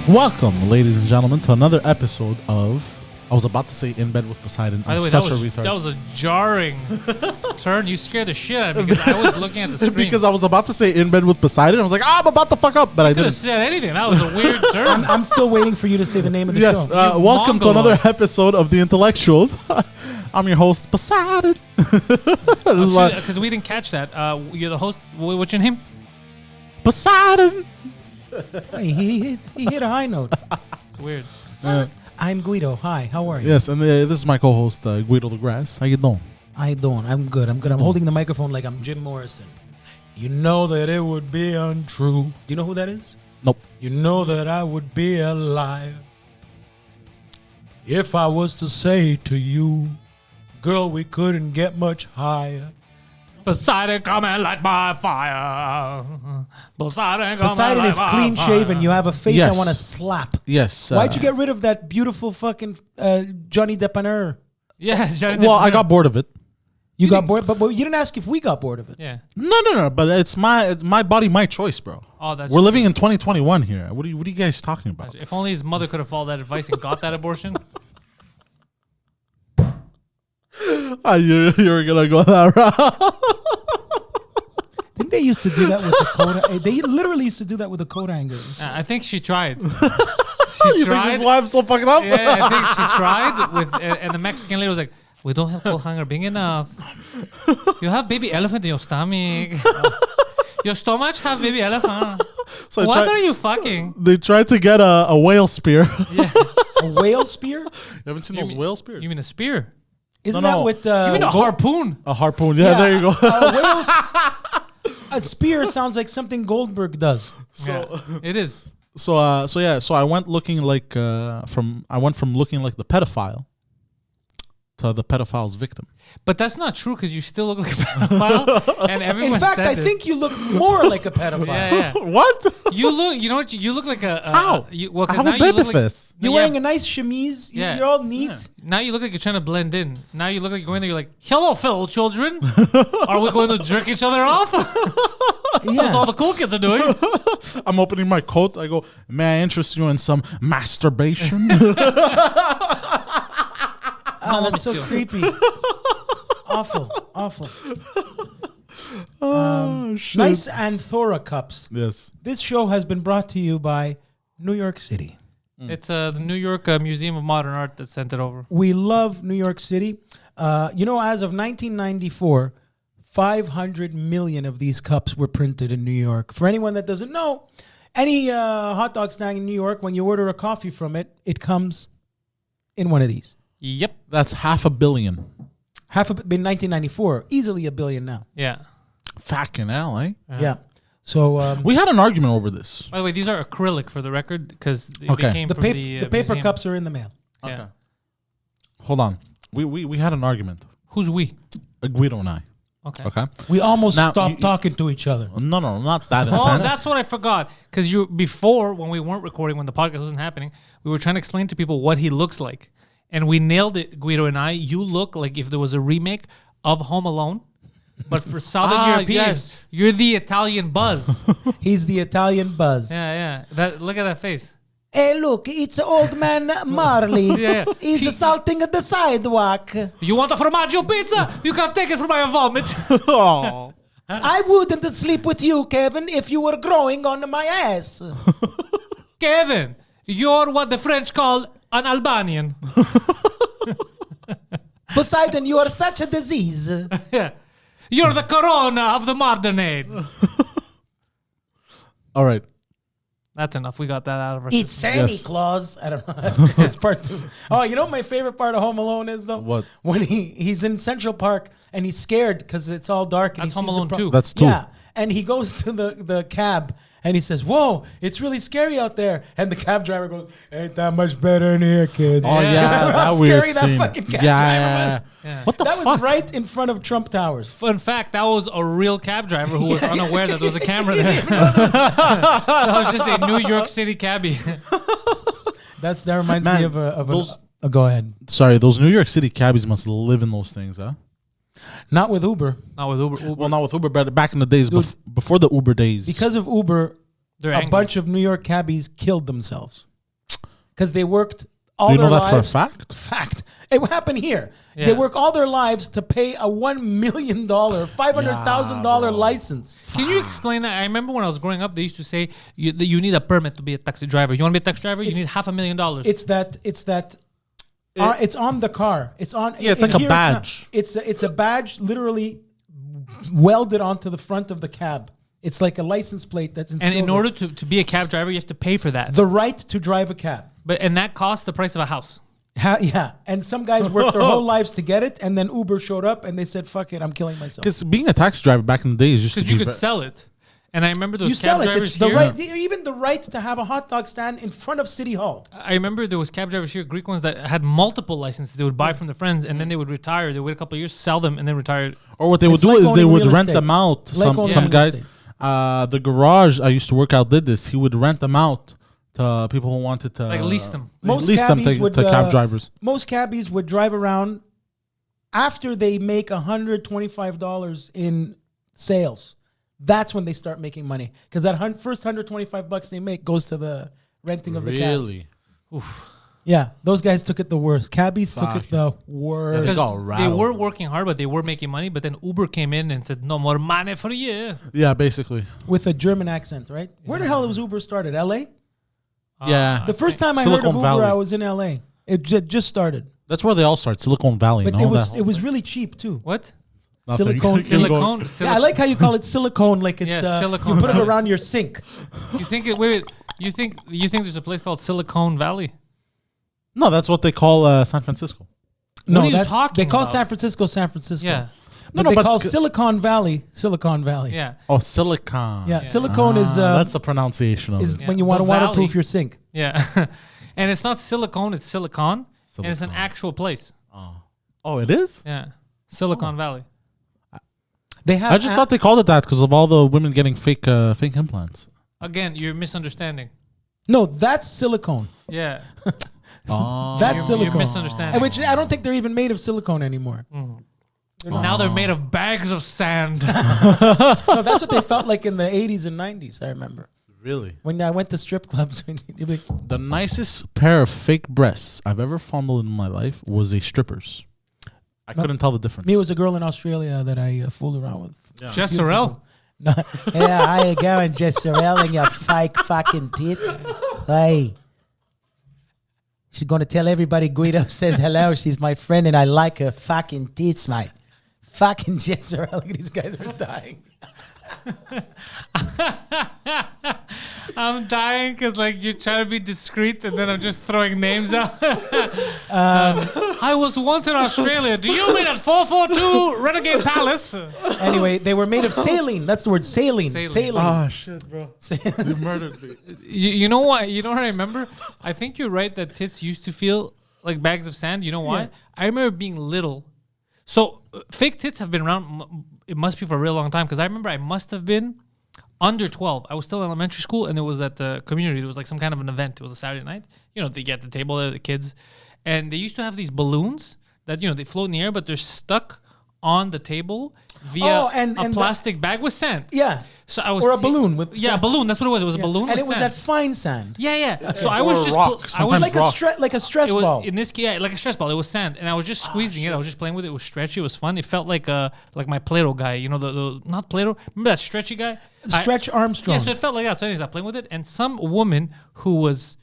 Welcome, ladies and gentlemen, to another episode of... I was about to say In Bed with Poseidon. By the way, that was a jarring turn. You scared the shit out of me because I was looking at the screen. Because I was about to say In Bed with Poseidon. I was like, I'm about to fuck up, but I didn't. Said anything. That was a weird turn. I'm still waiting for you to say the name of the yes, show. welcome to another episode of The Intellectuals. I'm your host, Poseidon. Because we didn't catch that. You're the host. What's your name? Poseidon. Hey, he hit a high note. It's weird. I'm Guido. Hi, how are you? Yes, and this is my co-host, Guido the Grass. How you doing? I don't. I'm good. I'm holding the microphone like I'm Jim Morrison. You know that it would be untrue. Do you know who that is? Nope. You know that I would be a liar if I was to say to you, girl, we couldn't get much higher. Poseidon, come and light my fire. Poseidon is clean shaven. You have a face I want to slap. Yes. Why'd you get rid of that beautiful fucking Johnny Depanner? Yeah, Johnny Well, I got bored of it. You got bored, but you didn't ask if we got bored of it. Yeah. No. But it's my body, my choice, bro. Oh, that's We're living in 2021 here. What are you guys talking about? If only his mother could have followed that advice and got that abortion. You were gonna go that route. Didn't they used to do that with the coat? They literally used to do that with the coat hangers. I think she tried. You think this is why I'm so fucked up? Yeah, I think she tried with, and the Mexican lady was like, "We don't have coat hanger big enough. You have baby elephant in your stomach. Your stomach have baby elephant. So what are you fucking?" They tried to get a whale spear. Yeah, A whale spear? You haven't seen those whale spears? you mean a spear? Isn't No. that what? You mean a harpoon? A harpoon. Yeah, there you go. A spear sounds like something Goldberg does. So it is. So I went looking like from looking like the pedophile to the pedophile's victim. But that's not true because you still look like a pedophile. And everyone In fact, said I this. think you look more like a pedophile. Yeah. What? You look. You know what? You look like a. How? Well, I have now a baby you look face. You're wearing a nice chemise. Yeah. You're all neat. Yeah. Now you look like you're trying to blend in. Now you look like you're going there. You're like, "Hello, fellow children. Are we going to jerk each other off?" That's what all the cool kids are doing. I'm opening my coat. I go, "May I interest you in some masturbation?" Oh, that's so creepy. Awful. Oh shit! Nice Anthora cups. Yes. This show has been brought to you by New York City. It's the New York Museum of Modern Art that sent it over. We love New York City. As of 1994, 500 million of these cups were printed in New York. For anyone that doesn't know, any hot dog stand in New York, when you order a coffee from it, it comes in one of these. Yep. That's 500 million. In 1994, easily $1 billion now. Yeah. Fucking hell, eh? Yeah. So We had an argument over this. By the way, these are acrylic for the record because they came the from paper museum. cups are in the mail. Yeah. Okay. Hold on. We had an argument. Who's we? Guido and I. Okay. We almost Now, stopped talking to each other. No, not that intense. Oh, that's what I forgot. Because before, when we weren't recording, when the podcast wasn't happening, we were trying to explain to people what he looks like. And we nailed it, Guido and I. You look like if there was a remake of Home Alone, but for Southern Europeans, yes. you're the Italian Buzz. He's the Italian Buzz. Yeah. Look at that face. Hey, look, it's old man Marley. Yeah. He's assaulting the sidewalk. You want a formaggio pizza? You can take it from my vomit. Oh. I wouldn't sleep with you, Kevin, if you were growing on my ass. Kevin, you're what the French call an Albanian. Poseidon, you are such a disease. Yeah. You're the corona of the modern age. All right. That's enough. We got that out of our It's system. Santa Yes. Claus. I don't know. It's part 2. Oh, you know what my favorite part of Home Alone is, though? What? When he's in Central Park and he's scared because it's all dark. And That's he sees Home Alone the 2. That's 2. Yeah. And he goes to the cab and he says, "Whoa, it's really scary out there." And the cab driver goes, "Ain't that much better in here, kid." Oh yeah, Yeah. that How weird scary that scene. fucking cab yeah, driver yeah. was. Yeah. What the That fuck? was right in front of Trump Towers. Fun fact, that was a real cab driver who was unaware that there was a camera there. That was just a New York City cabbie. That reminds Man, me of those- go ahead. Sorry, those New York City cabbies must live in those things, huh? Not with Uber. Not with Uber. Well, not with Uber, but back in the days, before the Uber days. Because of Uber, They're a angry. bunch of New York cabbies killed themselves. because they worked all Do you their know that lives. for a fact? Fact. It happened here. Yeah. They work all their lives to pay a $1 million, $500,000 license. Can you explain that? I remember when I was growing up, they used to say that you need a permit to be a taxi driver. You want to be a taxi driver? You need $500,000. It's on the car. It's on. Yeah, it's and like a here badge. It's a badge literally welded onto the front of the cab. It's like a license plate that's in And in silver. order to be a cab driver, you have to pay for that. The right to drive a cab. And that costs the price of a house. Yeah, and some guys worked their whole lives to get it, and then Uber showed up, and they said, "Fuck it, I'm killing myself." Because being a taxi driver back in the days used to Because be you could sell it. And I remember those You cab sell it. drivers It's the here. right, even the right to have a hot dog stand in front of City Hall. I remember there was cab drivers here, Greek ones that had multiple licenses. They would buy from their friends, and then they would retire. They would wait a couple of years, sell them, and then retire. Or what they would It's do like is they owning would real rent estate. them out. Like owning Some real guys, estate. the garage I used to work out did this. He would rent them out to people who wanted to Like lease them. lease them to cab drivers. Most cabbies would drive around after they make $125 in sales. That's when they start making money, because that first $125 they make goes to the renting of the cab. Really? Yeah, those guys took it the worst. Cabbies took Fuck. it the worst. Because all they rattled. were working hard, but they were making money. But then Uber came in and said, "No more money for you." Yeah, basically. With a German accent, right? Where the hell was Uber started? L.A. Yeah. The first time I heard Silicon of Uber, Valley. I was in L.A. It just started, That's where they all start. Silicon Valley. but and all it that. was really cheap too. What? Nothing. Silicone. Keep going. Silicone. Yeah, I like how you call it silicone, like it's Yeah, Silicon you put it Valley. around your sink. You think it? Wait. You think there's a place called Silicone Valley? No, that's what they call San Francisco. No, are you that's talking they call about? San Francisco San Francisco. Yeah. But No, they but call c- Silicon Valley Silicon Valley. Yeah. Oh, silicon. Yeah, silicone is that's the pronunciation of is it. when you The want to valley. waterproof your sink. Yeah. And it's not silicone, it's silicon. And it's an Silicone. actual place. Oh, it is? Yeah. Silicon Valley. They have. I just thought they called it that because of all the women getting fake implants. Again, you're misunderstanding. No, that's silicone. Yeah. Oh. That's You're silicone. misunderstanding. And which I don't think they're even made of silicone anymore. Now they're made of bags of sand. No, that's what they felt like in the 80s and 90s. I remember Really? when I went to strip clubs. they'd be like, The nicest pair of fake breasts I've ever fondled in my life was a stripper's. I couldn't tell the difference. me, it was a girl in Australia that I fooled around with. Jess Sorrell. No, yeah, how you going, Jess Sorrell, and your fake fucking tits? Hey. She's going to tell everybody Guido says hello. She's my friend, and I like her fucking tits, mate. Fucking Jess Sorrell. Look at these guys are dying. I'm dying because like you're trying to be discreet and then I'm just throwing names out. I was once in Australia. Do you mean at 442 Renegade Palace? Anyway, they were made of saline. That's the word, saline. Saline. Saline. shit, bro. You murdered me. You know what? You know what I remember? I think you're right that tits used to feel like bags of sand. You know why? Yeah. I remember being little. So fake tits have been around. It must be for a real long time because I remember I must have been under 12. I was still in elementary school and it was at the community. It was like some kind of an event. It was a Saturday night. You know, they get the table there, the kids. And they used to have these balloons that, you know, they float in the air, but they're stuck on the table via and a plastic bag with sand. Yeah. So I was Or a balloon with yeah, a sand. balloon. That's what it was. It was a balloon And with it was sand. that fine sand. Yeah. So I Or was a just rock, I was sometimes Like a stress it was, ball. in this case, yeah, like a stress ball. It was sand, and I was just squeezing it. I was just playing with it. It was stretchy. It was fun. It felt like my Play-Doh guy. You know, the not Play-Doh. Remember that stretchy guy? Stretch Armstrong. Yeah, so it felt like that. So anyways, I playing with it, and some woman who was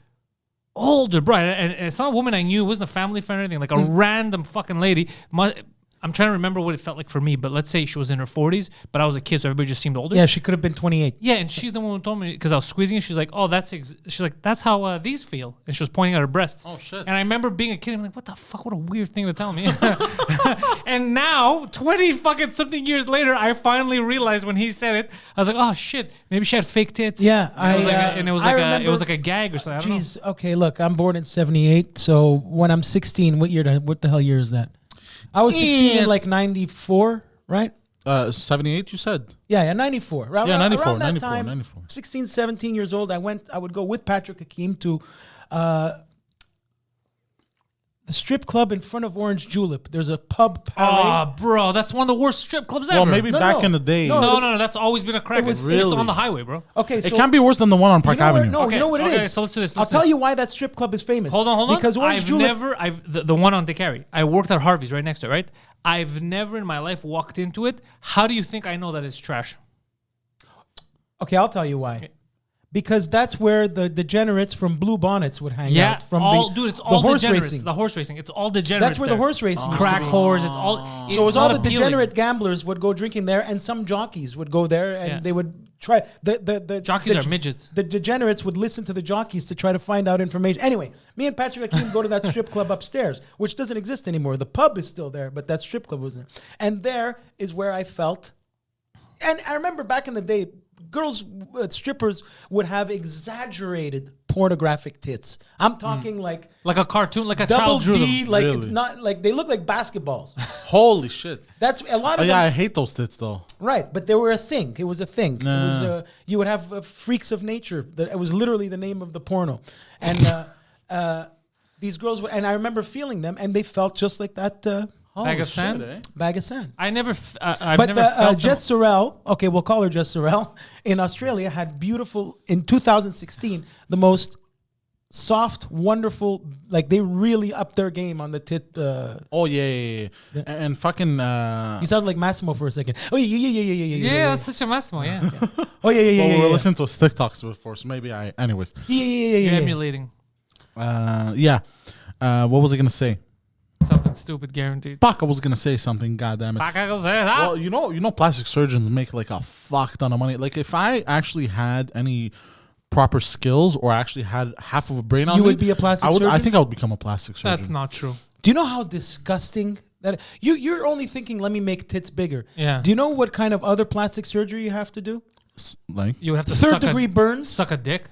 older, bro, and it's not a woman I knew. It wasn't a family friend or anything. Like a random fucking lady. I'm trying to remember what it felt like for me, but let's say she was in her 40s, but I was a kid, so everybody just seemed older. Yeah, she could have been 28. Yeah, and she's the one who told me because I was squeezing it. She's like, "Oh, she's like, that's how these feel," and she was pointing at her breasts. Oh, shit. And I remember being a kid. I'm like, "What the fuck? What a weird thing to tell me." And now, 20 fucking something years later, I finally realized when he said it. I was like, "Oh shit, maybe she had fake tits." Yeah, and it was I like remember- it was like a gag or something. I don't know. Jeez, okay, look, I'm born in 78, so when I'm 16, what the hell year is that? I was 16 in like 94, right? 78, you said? Yeah, 94. Around, Yeah, 94, around that 94, time, 94. 16, 17 years old, I would go with Patrick Hakeem to The strip club in front of Orange Julep. There's a pub Oh, parade. bro, that's one of the worst strip clubs ever. Well, maybe No, back no. in the day. No, No, that's always been a crack. was- It's Really? on the highway, bro. Okay, It so can't be worse than the one on Park you know where- Avenue. no, Okay, you know what it is. okay, so let's do this. I'll let's do tell this. you why that strip club is famous. Hold on. Because Orange I've Julep. never, the one on DeCarry. I worked at Harvey's right next to it, right? I've never in my life walked into it. How do you think I know that it's trash? Okay, I'll tell you why. Okay. Because that's where the degenerates from Blue Bonnets would hang Yeah, out. From it's the all horse degenerates. racing. The horse racing. It's all degenerates. That's where the horse racing used to crack be. whores. It's all. So it was all not the appealing. degenerate gamblers would go drinking there, and some jockeys would go there, and Yeah. they would try. The Jockeys are midgets. The degenerates would listen to the jockeys to try to find out information. Anyway, me and Patrick Hakeem go to that strip club upstairs, which doesn't exist anymore. The pub is still there, but that strip club wasn't. And there is where I felt. And I remember back in the day, girls, strippers would have exaggerated pornographic tits. I'm talking like Like a cartoon, like a double child drew D, them. like Really? it's not like they look like basketballs. Holy shit. That's a lot Oh, of yeah, I them. hate those tits though. Right, but they were a thing. It was a thing. It was you would have freaks of nature. It was literally the name of the porno, and these girls would. And I remember feeling them, and they felt just like that Bag of Shit, sand. eh? bag of sand. I never. I've But never felt Jess Sorrell, okay, we'll call her Jess Sorrell, in Australia had beautiful, in 2016, the most soft, wonderful, like they really upped their game on the tit. Oh, yeah. And fucking... You sounded like Massimo for a second. Oh, Yeah, that's such a Massimo. Yeah, Oh, yeah. we were listening to his TikToks before, so maybe I... Anyways. you're emulating Yeah. What was I going to say? something stupid, guaranteed. Fuck, I was going to say something, goddammit. Fuck, I go say that. Well, you know, plastic surgeons make like a fuck ton of money. Like, if I actually had any proper skills or actually had half of a brain on You me, would be a plastic I surgeon? think I would become a plastic surgeon. That's not true. Do you know how disgusting that you're only thinking, let me make tits bigger. Yeah. Do you know what kind of other plastic surgery you have to do? Like, You have to Third suck degree burns. suck a dick.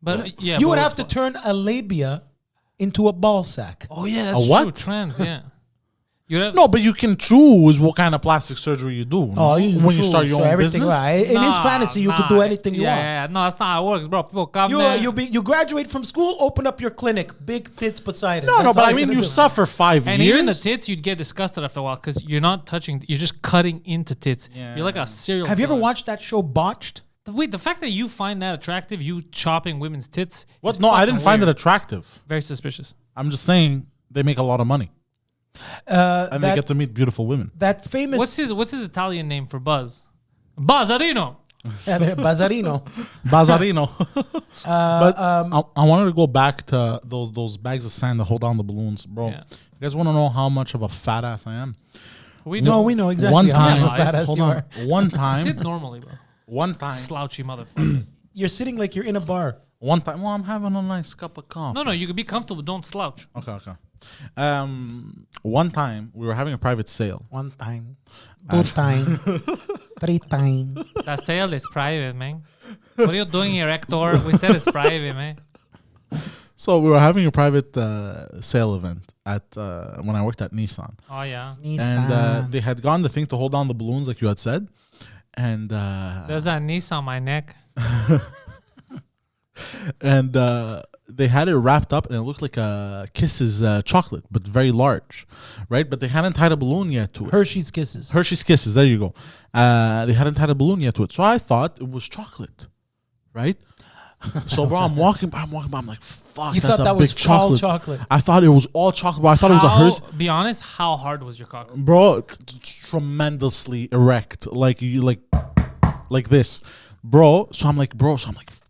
But yeah, You would but- have to turn a labia into a ball sack. Oh yeah, that's A what? true. Trans, yeah. You have, no, but you can choose what kind of plastic surgery you do. Oh, when you start your own everything business. right. In his fantasy, you could do anything you want. Yeah, no, that's not how it works, bro. People come there. You graduate from school, open up your clinic, big tits Poseidon. No, That's but all I you're mean, gonna you do. suffer 5 and years. even the tits, you'd get disgusted after a while because you're not touching. You're just cutting into tits. Yeah. You're like a serial. Have you ever killer. watched that show Botched? Wait, the fact that you find that attractive, you chopping women's tits. What? is No, I fucking didn't find it weird. attractive. Very suspicious. I'm just saying they make a lot of money and they get to meet beautiful women. That famous What's his Italian name for Buzz? Buzzarino. Bazzarino. Bazzarino. But I wanted to go back to those bags of sand that hold down the balloons, bro. Yeah. You guys want to know how much of a fat ass I am? We No, know. we know exactly One how time, much of a fat ass hold you on. are. One Sit time, normally, bro. one time, Slouchy motherfucker. You're sitting like you're in a bar. one time. Well, I'm having a nice cup of coffee. No, you can be comfortable. Don't slouch. Okay. One time we were having a private sale. One time, two time, three time. That sale is private, man. What are you doing here, Hector? We said it's private, man. So we were having a private sale event at when I worked at Nissan, Oh yeah. and they had gotten the thing to hold down the balloons, like you had said, and There's a niece on my neck. and they had it wrapped up, and it looked like a Kisses chocolate, but very large, right? But they hadn't tied a balloon yet to it. Hershey's Kisses. Hershey's Kisses. There you go. They hadn't tied a balloon yet to it, so I thought it was chocolate, right? So, bro, I'm walking by. I'm like, fuck, You that's thought a that big was all chocolate. chocolate. I thought it was all chocolate, bro. I thought it was a Hershey. Be honest, how hard was your cock? Bro, tremendously erect, like this, bro. So I'm like,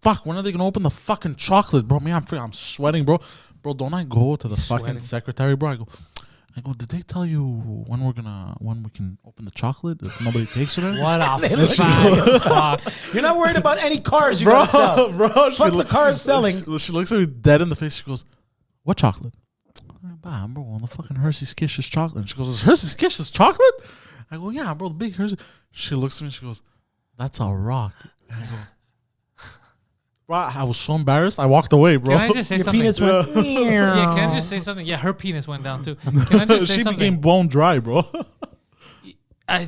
fuck, when are they gonna open the fucking chocolate, bro? Man, I'm sweating, bro. Don't I go to the fucking secretary, bro? I go, did they tell you when we can open the chocolate if nobody takes it? What a fuck. You're not worried about any cars you Bro, gotta sell. bro, Fuck the cars selling. She looks at me dead in the face. She goes, "What chocolate?" Bam, bro, the fucking Hershey's Kisses chocolate. And she goes, "Is Hershey's Kisses chocolate?" I go, "Yeah, bro, the big Hershey." She looks at me. She goes, "That's a rock." And I go, bro, I was so embarrassed. I walked away, bro. Can I just say Your something? penis went. Yeah, can I just say something? Yeah, her penis went down too. Can I just say she something? became bone dry, bro.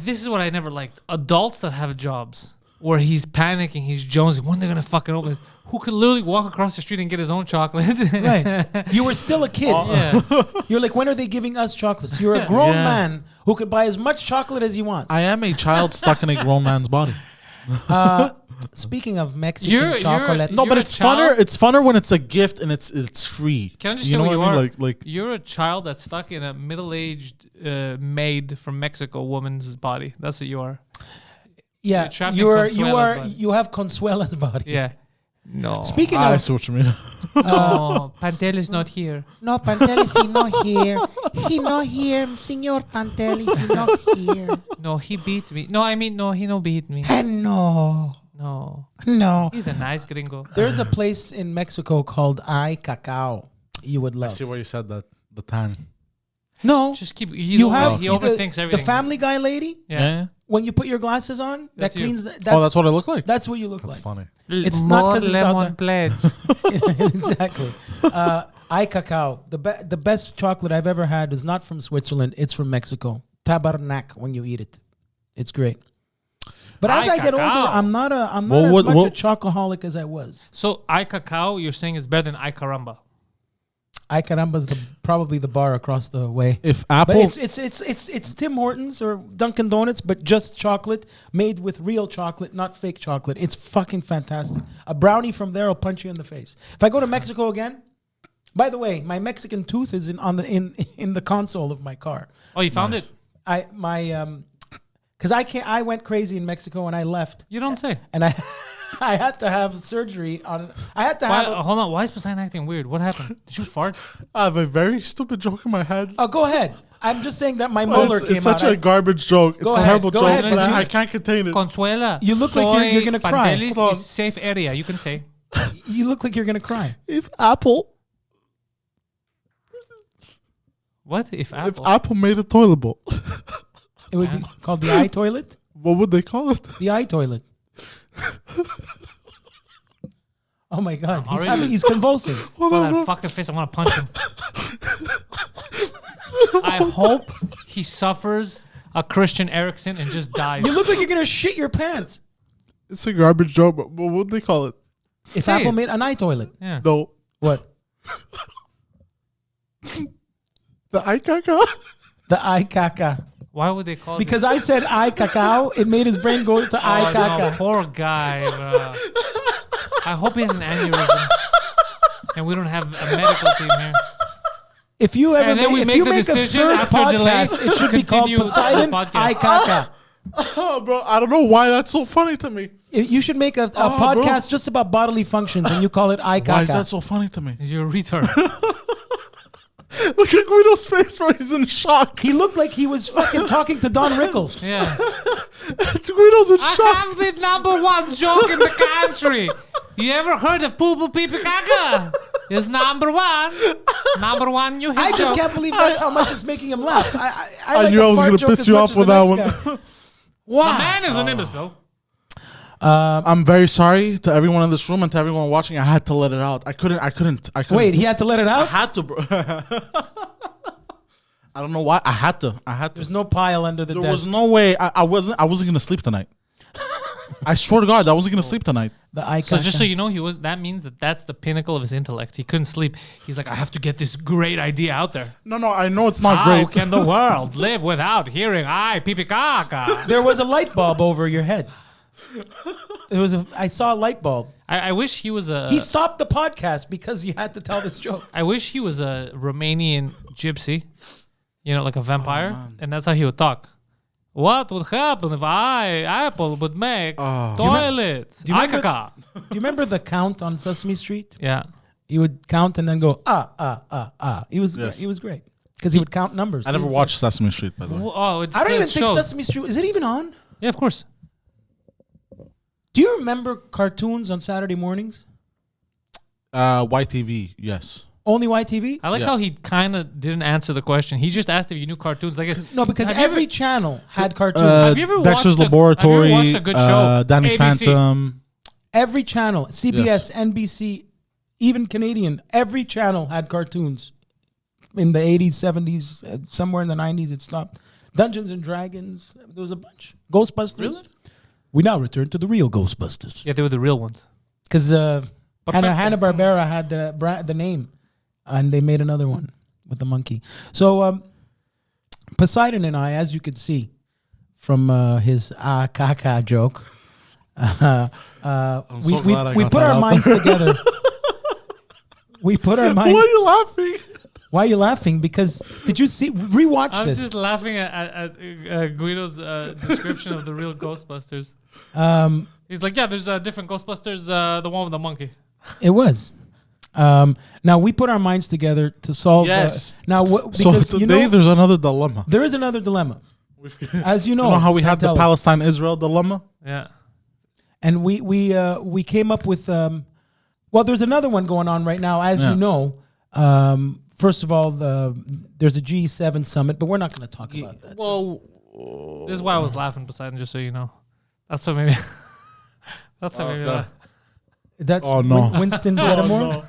This is what I never liked. Adults that have jobs where he's panicking, he's jonesing. When they're gonna fucking open this? Who could literally walk across the street and get his own chocolate? Right. You were still a kid. Yeah. You're like, when are they giving us chocolates? You're a grown Yeah. man who could buy as much chocolate as he wants. I am a child stuck in a grown man's body. Speaking of Mexican You're- chocolate, No, You're but a it's child? funner. It's funner when it's a gift and it's free. Can I just you say know what you what I are? mean? Like You're a child that's stuck in a middle-aged maid from Mexico woman's body. That's what you are. yeah, you're trapped in you are Consuela's body. you have Consuela's body. Yeah. No. Speaking I of see what you mean. No, Pantelis not here. no, Pantelis, he not here. He not here, Senor Pantelis. He not here. No, he beat me. No, I mean, no, he no beat me. And no, No. no. He's a nice gringo. There's a place in Mexico called Ay Cacao. You would I love. see why you said that. The tan. No, Just keep. you have He the- overthinks everything. The Family Guy lady. Yeah. When you put your glasses on, That's that you. cleans. That's, Oh, that's what I look like. that's what you look That's like. funny. It's not 'cause of lemon Dr. pledge. Exactly. Ay Cacao. The best chocolate I've ever had is not from Switzerland. It's from Mexico. Tabarnak when you eat it. It's great. But as Ay I get older, Cacao. I'm not Well, as what- much what- a chocoholic as I was. So, I cacao, you're saying is better than I caramba. Ay Caramba's probably the bar across the way. If But Apple, it's Tim Hortons or Dunkin' Donuts, but just chocolate made with real chocolate, not fake chocolate. It's fucking fantastic. A brownie from there will punch you in the face. If I go to Mexico again, by the way, my Mexican tooth is in the console of my car. Oh, you found it? Because I went crazy in Mexico and I left, You don't say. and I had to have surgery on. I had to Why, have. hold on. Why is Poseidon acting weird? What happened? Did you fart? I have a very stupid joke in my head. Oh, go ahead. I'm just saying that my molar It's came such out. a garbage joke. It's a ahead, terrible go joke, ahead, but 'cause I can't contain it. Consuela. You look like you're soy gonna cry. Pantelis Hold on. is safe area. You can say. You look like you're gonna cry. If Apple What if Apple? made a toilet bowl, It would be called the eye toilet. what would they call it? The eye toilet. Oh my God! already- He's convulsing. Hold Bro, on, that bro. fucking face, I want to punch him. I hope he suffers a Christian Eriksen and just dies. You look like you're gonna shit your pants. It's a garbage joke, but what would they call it? If Say Apple it. made an eye toilet, Yeah. No, what? the Aikaka. The eye caca. Why would they call Because I said eye cacao, it made his brain go to eye oh, no, caca. poor guy, bro. I hope he has an aneurysm. And we don't have a medical team here. If you ever And then we if make you the make a decision third after delay podcast, it should be called continue the Poseidon podcast. eye caca. Oh, bro, I don't know why that's so funny to me. You should make a Oh, podcast just about bodily functions, and you call it eye Why is that caca. so funny to me? You're a retard. Look at Guido's face, bro. He's in shock. He looked like he was fucking talking to Don Rickles. Yeah. Guido's in I shock. have the #1 joke in the country. You ever heard of poo poo pee pee caca? It's #1. #1 you hit I just joke. can't believe that's how much it's making him laugh. I like knew a I was fart gonna joke piss as you much off as with the that next one. guy. Wow. Man is an imbecile. I'm very sorry to everyone in this room and to everyone watching. I had to let it out. I couldn't. Wait, he had to let it I out? had to, bro. I don't know why. I had to. There's no pile under the There desk. was no way. I wasn't gonna sleep tonight. I swear to God, I wasn't gonna sleep tonight. The eye So just so caca. you know, that means that's the pinnacle of his intellect. He couldn't sleep. He's like, I have to get this great idea out there. No, I know it's not How great. can the world live without hearing I pee pee caca? There was a light bulb over your head. I saw a light bulb. I wish he was a. He stopped the podcast because you had to tell this joke. I wish he was a Romanian gypsy, like a vampire, Oh, and that's how he would talk. What would happen if Apple would make Oh. toilets? do you I remember- caca. Do you remember the count on Sesame Street? Yeah. He would count and then go He was Yes. he was great because he would count numbers. I never watched Sesame Street, by the way. Oh, it's I don't good even think shows. Sesame Street is it even on? Yeah, of course. Do you remember cartoons on Saturday mornings? YTV, yes. Only YTV? I like Yeah. how he kind of didn't answer the question. He just asked if you knew cartoons. Like, No, because Have you every ever- channel had cartoons. Have you ever Dexter's watched Laboratory, have you ever watched a good show? Danny ABC. Phantom. Every channel, CBS, Yes. NBC, even Canadian, every channel had cartoons. In the 80s, 70s, somewhere in the 90s, it stopped. Dungeons and Dragons, there was a bunch. Ghostbusters. Really? We now return to the real Ghostbusters. Yeah, they were the real ones. Because Hanna-Barbera had the name, and they made another one with the monkey. So Poseidon and I, as you can see from his kaka joke, we put our minds together. We put our minds. Why are you laughing? Why are you laughing? Because did you see? Rewatch I'm this. just laughing at Guido's description of the real Ghostbusters. He's like, yeah, there's different Ghostbusters. The one with the monkey. It was. Now we put our minds together to solve. Yes. So today there's another dilemma. There is another dilemma. As you know, How we had the Pantelis. Palestine-Israel dilemma? Yeah. And we came up with. Well, there's another one going on right now, as you know. First of all, there's a G7 summit, but we're not going to talk about that. Well, this is why I was laughing, Poseidon, just so you know. That's what made me. That's what made me laugh. That's no. Winston Zeddemore.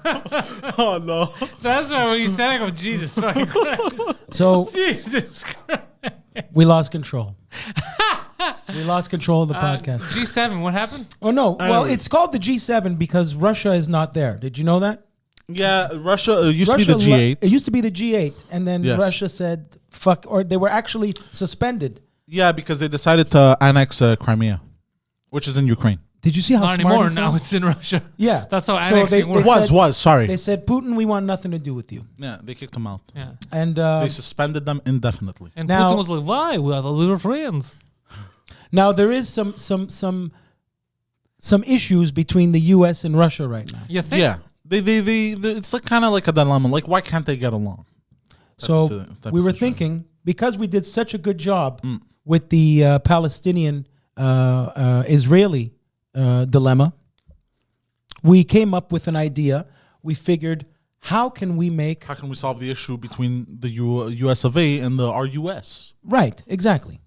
Oh no! That's why when you said it, I go, Jesus fucking Christ. So Jesus Christ. we lost control. We lost control of the podcast. G7, what happened? Oh no! Well, it's called the G7 because Russia is not there. Did you know that? Yeah, Russia used to be the G8. It used to be the G8, and then Yes. Russia said fuck, or they were actually suspended. Yeah, because they decided to annex Crimea, which is in Ukraine. Did you see how Not smart anymore. he Now sounds? it's in Russia. Yeah, That's how So annexing works. Was sorry. They said, Putin, we want nothing to do with you. Yeah, they kicked them out. Yeah. And They suspended them indefinitely. And Now- Putin was like, why? We are the little friends. now there is some issues between the U.S. and Russia right now. You think? Yeah, they it's like kind of like a dilemma. Like, why can't they get along? So Type we of were situation. thinking, because we did such a good job with the Palestinian Israeli dilemma, we came up with an idea. We figured, how can we make... How can we solve the issue between the U.S. of A and the RUS? Right, exactly.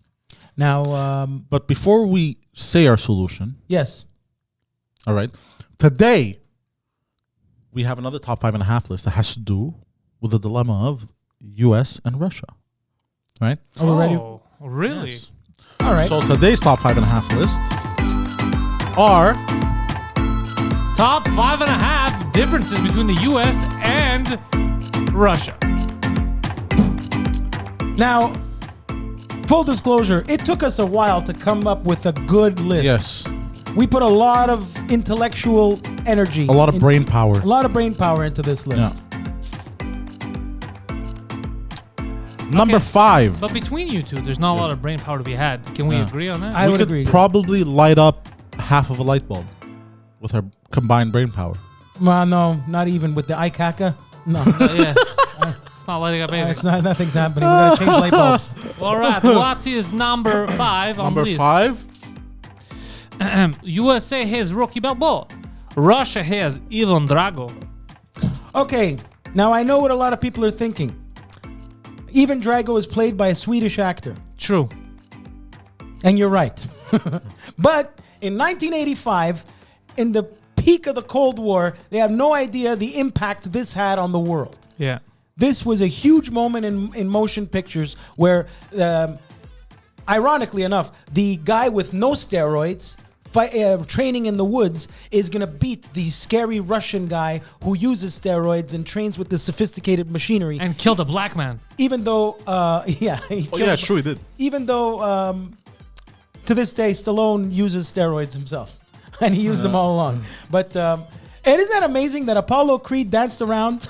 Now, But before we say our solution, yes, all right, today we have another top 5.5 list that has to do with the dilemma of U.S. and Russia. Right? are we ready? Oh, really? Yes. All right. So today's top 5.5 list are Top 5.5 differences between the U.S. and Russia. Now, full disclosure, it took us a while to come up with a good list. yes, We put a lot of intellectual energy. a lot of brain power. A lot of brain power into this list. Yeah. Number Okay. 5. But between you two, there's not a lot of brain power to be had. Can we agree on that? I We would could agree. probably light up half of a light bulb with our combined brain power. Well, no, not even with the ICACA. No, Yeah. It's not lighting up anything. it's not. Nothing's happening. We gotta change light bulbs. All right. What is number 5 on Number the list? 5. USA has Rocky Balboa. Russia has Ivan Drago. Okay, now I know what a lot of people are thinking. Ivan Drago is played by a Swedish actor, True. and you're right. But in 1985, in the peak of the Cold War, they have no idea the impact this had on the world. Yeah. This was a huge moment in motion pictures where, ironically enough, the guy with no steroids training in the woods is going to beat the scary Russian guy who uses steroids and trains with the sophisticated machinery. And killed a black man. Even though, yeah, he Oh, killed yeah, him. sure he did. Even though, to this day, Stallone uses steroids himself, and he used them all along. But and isn't that amazing that Apollo Creed danced around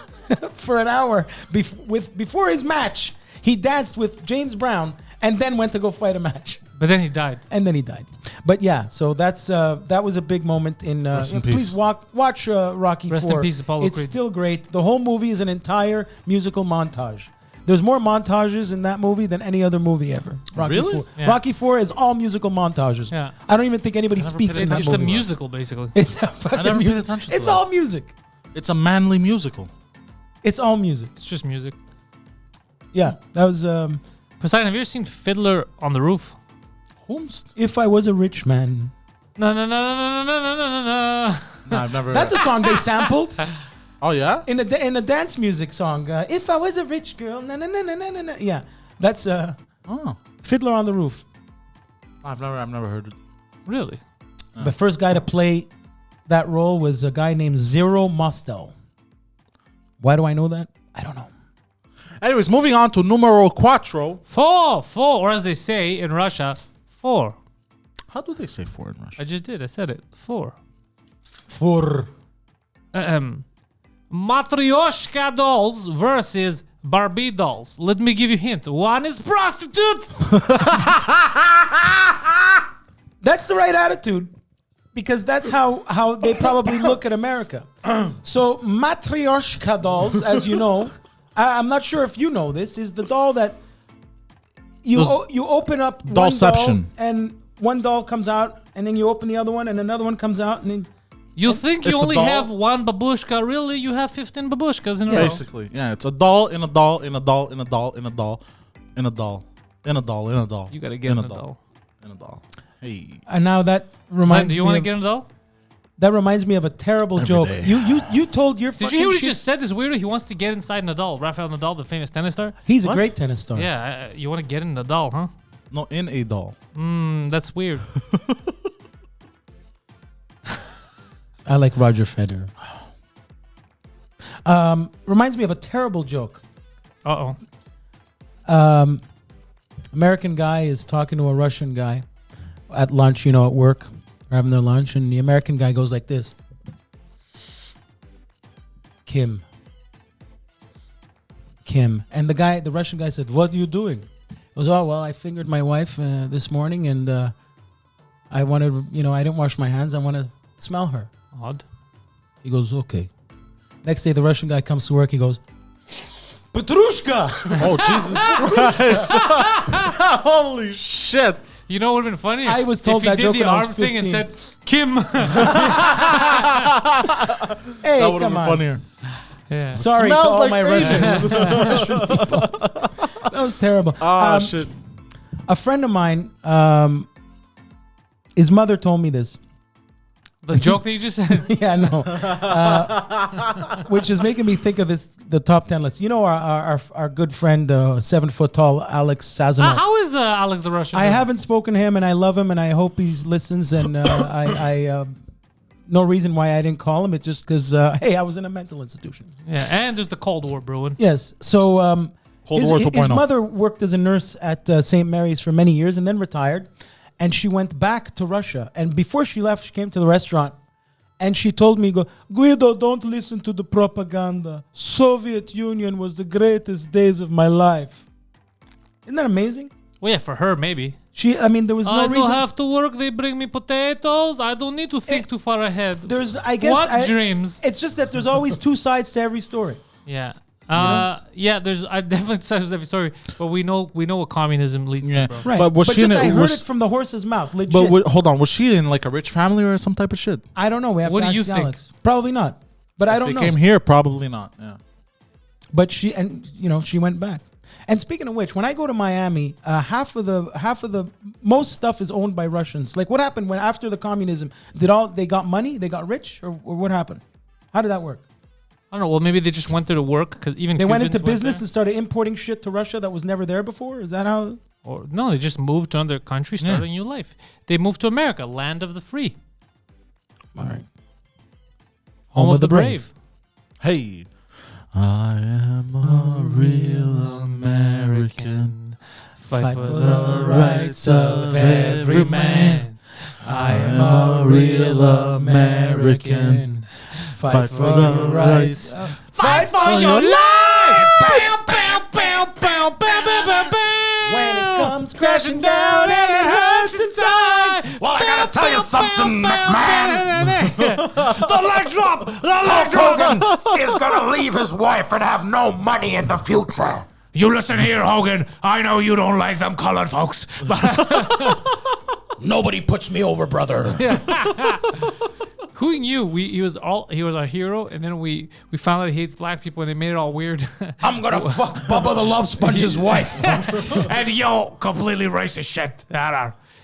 for an hour before his match? He danced with James Brown and then went to go fight a match, But then he died. and then he died. But yeah, so that was a big moment in. Rest in Please peace. watch Rocky Rest 4. in peace, Apollo It's Creed. still great. The whole movie is an entire musical montage. There's more montages in that movie than any other movie ever. Rocky Really? 4. Yeah. Rocky 4 is all musical montages. Yeah. I don't even think anybody never speaks paid in that It's movie. a musical, basically. It's a fucking never paid music. attention to It's that. all music. It's a manly musical. It's all music. It's just music. Yeah, that was. Poseidon, have you ever seen Fiddler on the Roof? Whomst? If I was a rich man. No, no, no, no, no, no, no, no, no. No, I've never. That's a song they sampled Oh yeah. in a dance music song. If I was a rich girl, na na na na na na. Yeah, that's Oh, Fiddler on the Roof. I've never heard it. Really? The first guy to play that role was a guy named Zero Mostel. Why do I know that? I don't know. Anyways, moving on to numero cuatro. Four, or as they say in Russia, 4. How do they say 4 in Russian? I just did. I said it. 4. For Matryoshka dolls versus Barbie dolls. Let me give you a hint. One is prostitute. That's the right attitude, because that's how they probably look at America. So Matryoshka dolls, as you know, I'm not sure if you know this, is the doll that you open up one doll Dollception. and one doll comes out, and then you open the other one and another one comes out, and then You think you It's a only doll? have one babushka? Really? You have 15 babushkas in a row. Basically, yeah, it's a doll in a doll in a doll in a doll in a doll in a doll in a doll in a doll. You gotta get in a doll. In a doll. Hey. and now that Fine, reminds do you me want to of, get in a doll? that reminds me of a terrible Every joke. day. You told your Did fucking you hear what he shit. just said? This weirdo. He wants to get inside Nadal. Rafael Nadal, the famous tennis star. He's What? a great tennis star. Yeah, you want to get in a doll, huh? No, in a doll. That's weird. I like Roger Federer. Reminds me of a terrible joke. Uh-oh. American guy is talking to a Russian guy at lunch, at work. They're having their lunch, and the American guy goes like this. Kim. And the Russian guy said, "What are you doing?" He goes, "Oh, well, I fingered my wife this morning, and I wanted, I didn't wash my hands. I want to smell her." Odd. He goes, "Okay." Next day, the Russian guy comes to work. He goes, "Petrushka!" Oh, Jesus Christ. Holy shit. You know what would have been funny? I was told if he that did joke the when I was arm thing and 15. said, Kim. Hey, That would have come been on. funnier. Yeah. Sorry to Smells all like my anus. Russian people. That was terrible. Ah, shit. A friend of mine, his mother told me this. The joke that you just said. Yeah, no. Which is making me think of the top 10 list. You know our good friend, 7 foot tall Alex Sazonov. How is Alex the Russian? I haven't spoken to him, and I love him, and I hope he listens. And I no reason why I didn't call him. It's just because hey, I was in a mental institution. Yeah, and there's the Cold War brewing. Yes. So Cold War his 2.0. mother worked as a nurse at St. Mary's for many years and then retired. And she went back to Russia. And before she left, she came to the restaurant. And she told me, "Guido, don't listen to the propaganda. Soviet Union was the greatest days of my life." Isn't that amazing? Well, yeah, for her, maybe. There was no I reason. don't have to work. They bring me potatoes. I don't need to think too far ahead. There's, I guess, What dreams? It's just that there's always two sides to every story. Yeah. Yeah, there's I definitely says every story, but we know what communism leads Yeah. to, bro. Right. But was she in just, it- I heard was- it from the horse's mouth. Legit. But hold on, was she in like a rich family or some type of shit? I don't know. We have What to do you ask think? Alex. Probably not. But I If don't they know. came here, probably not. Yeah. But she went back. And speaking of which, when I go to Miami, half of the most stuff is owned by Russians. Like, what happened when after the communism? They got money? They got rich, or what happened? How did that work? I don't know. Well, maybe they just went there to work because even They went Cubans into business there. and started importing shit to Russia that was never there before. Is that how? Or no, they just moved to another country, started a new life. They moved to America, land of the free, All right. home of the brave. Hey. I am a real American. Fight for the rights of every man. I am a real American. Fight for the rights. Fight for your life! Bam, bam, bam, bam, bam, bam, bam, bam. When it comes crashing down and it hurts inside. Well, I gotta tell you something, McMahon. The leg drop! The leg Hulk drop! Hogan is gonna leave his wife and have no money in the future. You listen here, Hogan. I know you don't like them colored folks, but Nobody puts me over, brother. who knew he was our hero, and then we found out he hates black people, and they made it all weird. I'm gonna fuck Bubba the Love Sponge's wife. And yo, completely racist shit.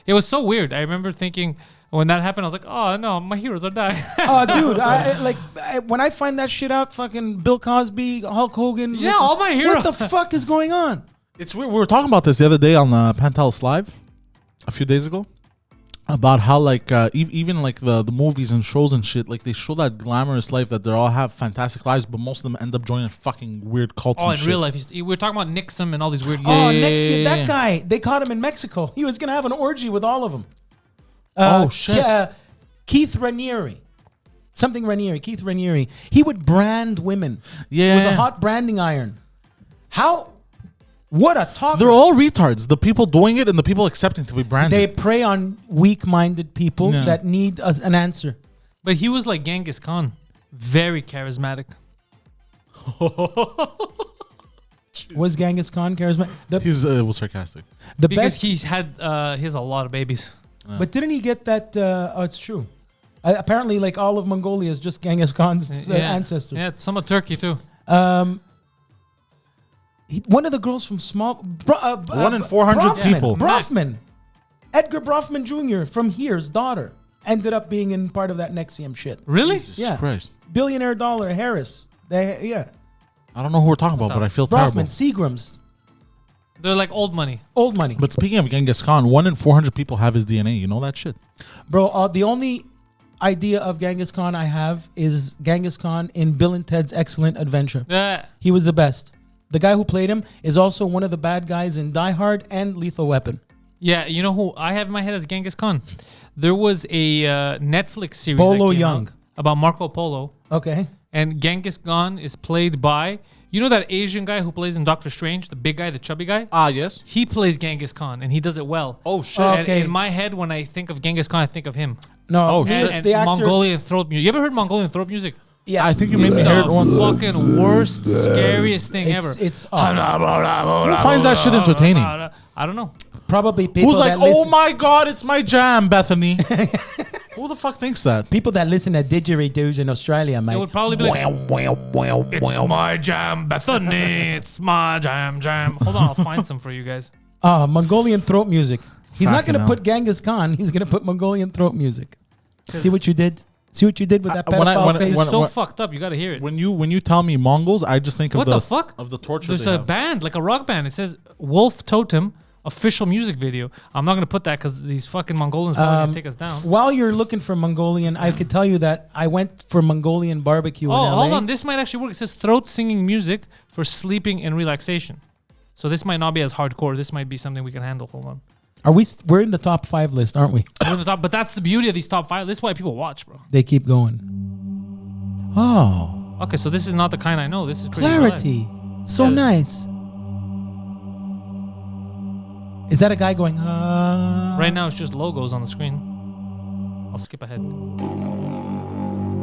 It was so weird. I remember thinking when that happened, I was like, oh no, my heroes are dying. Oh, dude! When I find that shit out, fucking Bill Cosby, Hulk Hogan. Yeah, all my heroes. What the fuck is going on? It's weird. We were talking about this the other day on Pantelis Live, a few days ago. about how like even like the movies and shows and shit, like they show that glamorous life that they all have fantastic lives, but most of them end up joining fucking weird cults. Oh, and in shit. real life, we're talking about Nixon and all these weird. Oh, yeah, next year, yeah, that yeah. guy, they caught him in Mexico. He was going to have an orgy with all of them. Oh, shit. Yeah, Keith Raniere. Something Raniere. Keith Raniere. He would brand women Yeah. with a hot branding iron. How? What a talker. They're all retards. The people doing it and the people accepting to be branded. They prey on weak-minded people Yeah. that need an answer. But he was like Genghis Khan, very charismatic. Was Genghis Khan charismatic? He's was sarcastic. The Because best. he has a lot of babies. But didn't he get that? Oh, it's true. Apparently, like all of Mongolia is just Genghis Khan's ancestors. Yeah, some of Turkey too. One of the girls from small. 1 in 400 people. Brofman. Edgar Brofman Jr. from here's daughter ended up being in part of that Nexium shit. Really? Jesus Yeah. Christ. Billionaire dollar Harris. Yeah. I don't know who we're talking about, but I feel terrible. Brofman, Seagrams, They're like old money. old money. But speaking of Genghis Khan, 1 in 400 people have his DNA. You know that shit? Bro, the only idea of Genghis Khan I have is Genghis Khan in Bill and Ted's Excellent Adventure. Yeah. He was the best. The guy who played him is also one of the bad guys in Die Hard and Lethal Weapon. Yeah, you know who I have in my head as Genghis Khan? There was a Netflix series Polo that came Young. out about Marco Polo, Okay. and Genghis Khan is played by, you know that Asian guy who plays in Doctor Strange, the big guy, the chubby guy? Ah, yes. He plays Genghis Khan, and he does it well. Oh, shit. Oh, And okay. in my head, when I think of Genghis Khan, I think of him. No, Oh, it's shit. And the actor. Mongolian throat music. You ever heard Mongolian throat music? Yeah, I think you made me hear it The once. fucking worst, scariest thing ever. It's awful. Who finds that shit entertaining? I don't know. Probably people Who's like, that oh listen, my God, it's my jam, Bethany? Who the fuck thinks that? people that listen to didgeridoos in Australia, mate. It would probably be like, it's my jam, Bethany. It's my jam. Hold on, I'll find some for you guys. Mongolian throat music. He's not Fucking going to hell. put Genghis Khan. He's going to put Mongolian throat music. See what you did? See what you did with that When I- pedophile when- face? It's when- so fucked up. You got to hear it. When you tell me Mongols, I just think of What the fuck? of the torture There's they a have. band, like a rock band. It says Wolf Totem official music video. I'm not going to put that because these fucking Mongolians probably going to take us down. While you're looking for Mongolian, I could tell you that I went for Mongolian barbecue in Oh, LA. hold on. This might actually work. It says throat singing music for sleeping and relaxation. So this might not be as hardcore. This might be something we can handle. Hold on. We're in the top 5 list, aren't we? We're in the top, but that's the beauty of these top 5. This is why people watch, bro. They keep going. Oh, Okay, so this is not the kind I know. This is pretty clarity. So Yeah. nice. Is that a guy going, relaxed. Right now, it's just logos on the screen. I'll skip ahead.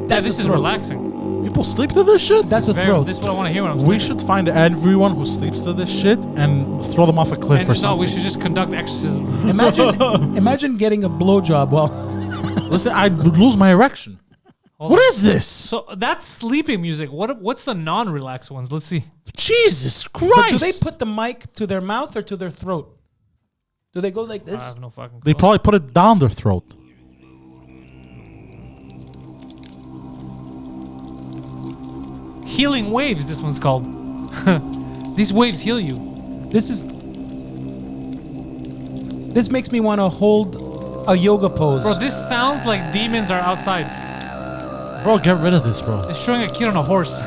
That's This a is throat. relaxing. People sleep to this shit? That's a throat. This is what I want to hear when I'm We sleeping. should find everyone who sleeps to this shit and throw them off a cliff And or no, something. we should just conduct exorcisms. Imagine getting a blowjob while Listen, I'd lose my erection. Hold What on. is this? So that's sleeping music. What's the non-relaxed ones? Let's see. Jesus Christ. But do they put the mic to their mouth or to their throat? Do they go like this? I have no fucking clue. They probably put it down their throat. Healing waves, this one's called. These waves heal you. This makes me want to hold a yoga pose. Bro, this sounds like demons are outside. Bro, get rid of this, bro. It's showing a kid on a horse.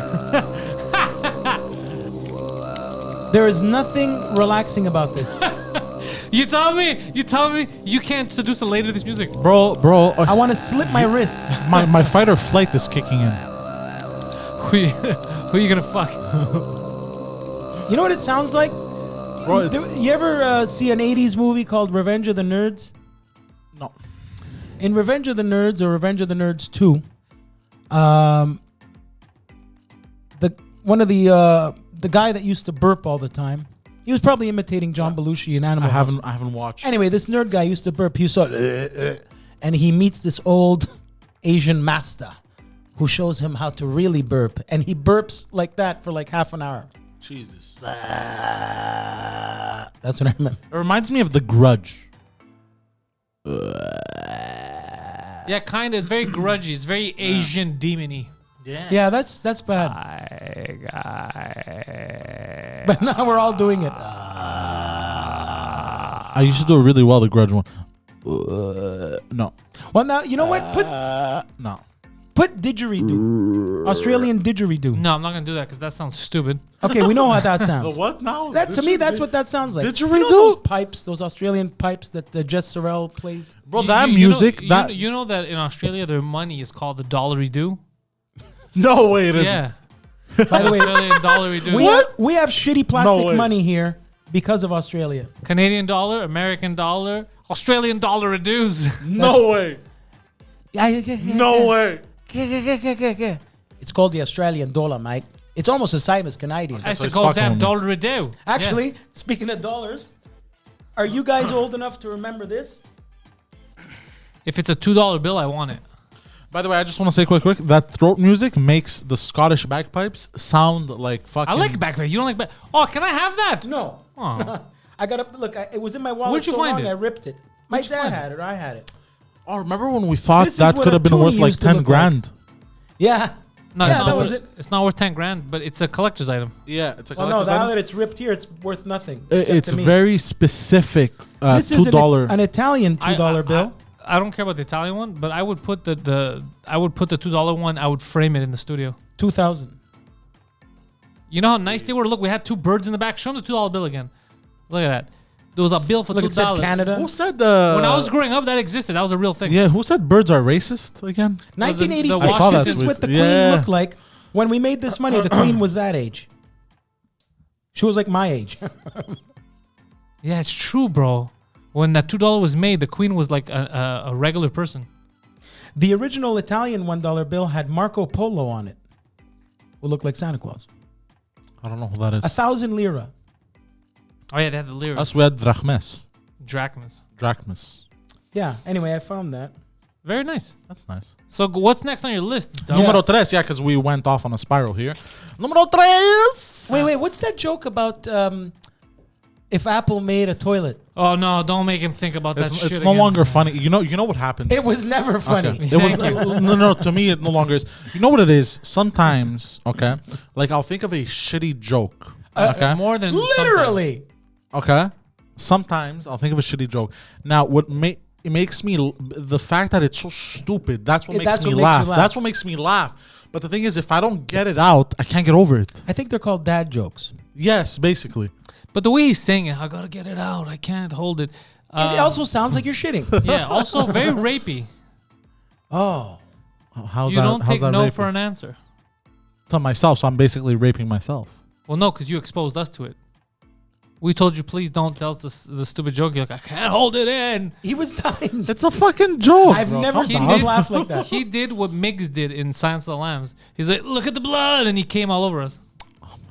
There is nothing relaxing about this. You tell me you can't seduce a lady to this music. Bro, I want to slip my wrists. my fight or flight is kicking in. Who you gonna fuck? You know what it sounds like? Bro, You ever see an 80s movie called Revenge of the Nerds? no. In Revenge of the Nerds or Revenge of the Nerds 2, the guy that used to burp all the time, he was probably imitating John Belushi in Animal House. I haven't watched. Anyway, this nerd guy used to burp. He saw, and he meets this old Asian master who shows him how to really burp, and he burps like that for like half an hour. Jesus. That's what I remember. It reminds me of The Grudge. Yeah, kinda. It's very grudgy. It's very Asian demon-y. Yeah, that's bad. But now we're all doing it. I used to do it really well, The Grudge one. No. Well, now you know what? No. Put didgeridoo. Australian didgeridoo. No, I'm not gonna do that because that sounds stupid. Okay, we know how that sounds. What now? To me, that's what that sounds like. Didgeridoo? You know those pipes, those Australian pipes that Jess Sorrell plays? Bro, that music. You know that in Australia their money is called the dollary-doo? No way it isn't. Yeah. By the way, Australian dollary-doo. we have shitty plastic way. money here because of Australia. Canadian dollar, American dollar, Australian dollar-a-doos. No way. No way. It's called the Australian dollar, mate. It's almost the same as Canadian. That's So a it's goddamn fucking dollar-a-doo. Actually, speaking of dollars, are you guys old enough to remember this? If it's a $2 bill, I want it. By the way, I just want to say quick, that throat music makes the Scottish bagpipes sound like fucking... I like back there. You don't like back. Oh, can I have that? No. Oh. I got to look. It was in my wallet Where'd you so find long it? I ripped it. My Where'd you dad find had it. I had it. Oh, remember when we thought This is that what could a have been toonie worth like used to 10 look grand? Yeah. No, Yeah, that was worth- it. It's not worth 10 grand, but it's a collector's item. Yeah, it's a Well, no, now that it's ripped here, it's worth nothing. except It's to me. very specific This is $2. an Italian $2 bill. I don't care about the Italian one, but I would put the $2 one. I would frame it in the studio. 2000. You know how nice they were. Look, we had two birds in the back. Show them the $2 bill again. Look at that. There was a bill for Look, it said $2. Canada. Who said When I was growing up, that existed. That was a real thing. Yeah, who said birds are racist again? 1986. I saw This that is tweet. what the Yeah. Queen looked like when we made this money. The Queen was that age. She was like my age. Yeah, it's true, bro. When that $2 was made, the Queen was like a regular person. The original Italian $1 bill had Marco Polo on it, who looked like Santa Claus. I don't know who that is. 1,000 lira. Oh yeah, they had the lyrics. Us, we had drachmes. Drachmas. Drachmas. Yeah. Anyway, I found that. Very nice. That's nice. So what's next on your list? Dom? Numero tres, yeah, because we went off on a spiral here. Numero tres. Wait. What's that joke about if Apple made a toilet? Oh no! Don't make him think about that. It's shit no again. longer funny. You know what happens? It was never funny. Okay. It was no. To me, it no longer is. You know what it is? Sometimes, okay, like I'll think of a shitty joke. Okay, More than Literally. okay. Sometimes I'll think of a shitty joke. Now, it makes me the fact that it's so stupid. That's what makes That's me what makes laugh. you laugh. That's what makes me laugh. But the thing is, if I don't get it out, I can't get over it. I think they're called dad jokes. Yes, basically. But the way he's saying it, I gotta get it out. I can't hold it. It also sounds like you're shitting. Yeah. Also, very rapey. Oh. How's You that? don't how's take that no raping? for an answer. To myself, so I'm basically raping myself. Well, no, because you exposed us to it. We told you, please don't tell us the stupid joke. You're like, I can't hold it in. He was dying. It's a fucking joke. I've bro. never Calm seen down. him laugh like that. He did what Miggs did in Silence of the Lambs. He's like, look at the blood, and he came all over us.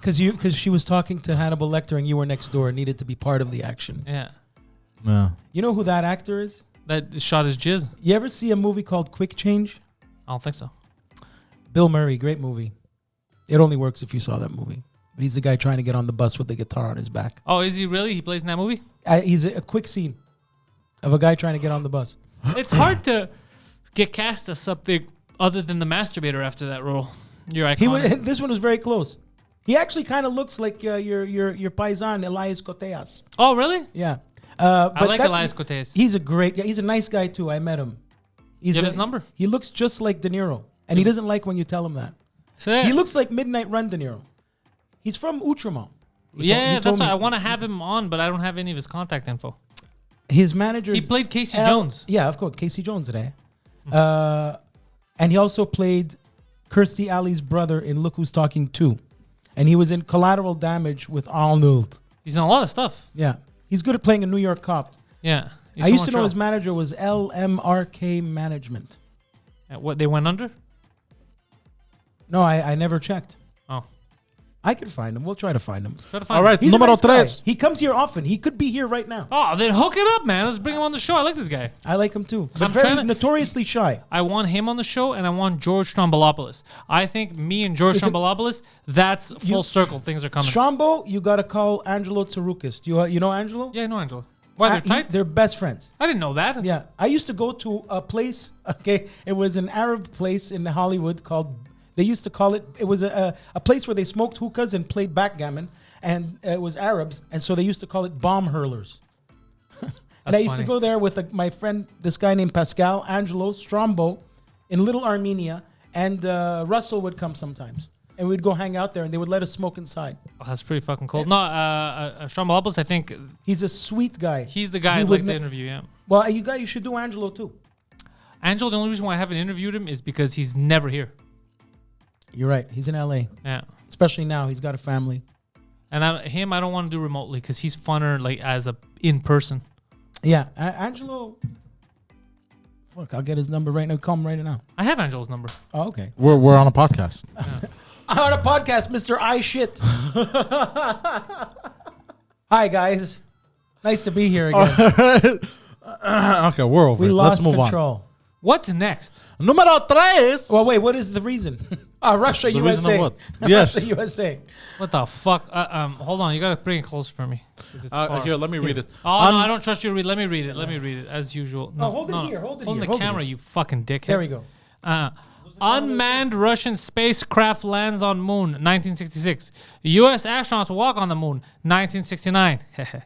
Because she was talking to Hannibal Lecter and you were next door and needed to be part of the action. Yeah. Yeah. You know who that actor is? That shot his jizz. You ever see a movie called Quick Change? I don't think so. Bill Murray, great movie. It only works if you saw that movie. But he's the guy trying to get on the bus with the guitar on his back. Oh, is he really? He plays in that movie? He's a quick scene of a guy trying to get on the bus. It's hard to get cast as something other than the masturbator after that role. You're iconic. This one was very close. He actually kind of looks like your paisan Elias Coteas. Oh, really? Yeah, I like Elias Cotes. He's he's a nice guy too. I met him. You have his number? He looks just like De Niro, and he doesn't like when you tell him that. Sick. He looks like Midnight Run De Niro. He's from Outremont. Yeah, that's why I want to have him on, but I don't have any of his contact info. His manager. He played Casey Jones. Yeah, of course, Casey Jones today. And he also played Kirstie Alley's brother in Look Who's Talking 2. And he was in Collateral Damage with Arnold. He's in a lot of stuff. Yeah. He's good at playing a New York cop. Yeah. He's I from used to know Montreal. his manager was LMRK Management. What, they went under? No, I never checked. Oh. I could find him. We'll try to find him. Try to find All right, him. He's a numero nice guy. tres. He comes here often. He could be here right now. Oh, then hook it up, man. Let's bring him on the show. I like this guy. I like him too. But I'm very trying to- notoriously shy. I want him on the show, and I want George Strombolopoulos. I think me and George Listen, Strombolopoulos, that's full circle. Things are coming. Strombo, you got to call Angelo Tsaroukis. You know Angelo? Yeah, I know Angela. Why, they're tight? They're best friends. I didn't know that. Yeah. I used to go to a place, okay, it was an Arab place in Hollywood called, they used to call it was a place where they smoked hookahs and played backgammon, and it was Arabs, and so they used to call it bomb hurlers. And I used to funny. go there with my friend, this guy named Pascal Angelo Strombo in Little Armenia. And Russell would come sometimes. And we'd go hang out there and they would let us smoke inside. Oh, that's pretty fucking cool. No, Strombolopoulos, I think He's a sweet guy. he's the guy He I'd would like to ne- interview, yeah. Well, you should do Angelo too. Angelo, the only reason why I haven't interviewed him is because he's never here. You're right. He's in LA. Yeah. Especially now. He's got a family. And I don't want to do remotely because he's funner like as a in person. Yeah. Angelo. Look, I'll get his number right now. Call him right now. I have Angelo's number. Oh, okay. We're on a podcast. On a podcast, Mr. I Shit. Hi, guys. Nice to be here again. Okay, we're over We it. lost Let's move control. What's next? on. Numero tres. Well, wait. What is the reason? Russia, The reason USA. of what? Yes. Russia, USA. What the fuck? Hold on, you gotta bring it closer for me. 'Cause it's far. Here, let me read it. Oh no, I don't trust you to read. Let me read it. Let me read it as usual. No, hold it no, here, hold it Hold here, the hold it camera, here. you fucking dickhead. There we go. Unmanned Russian spacecraft lands on moon, 1966. U.S. astronauts walk on the moon, 1969.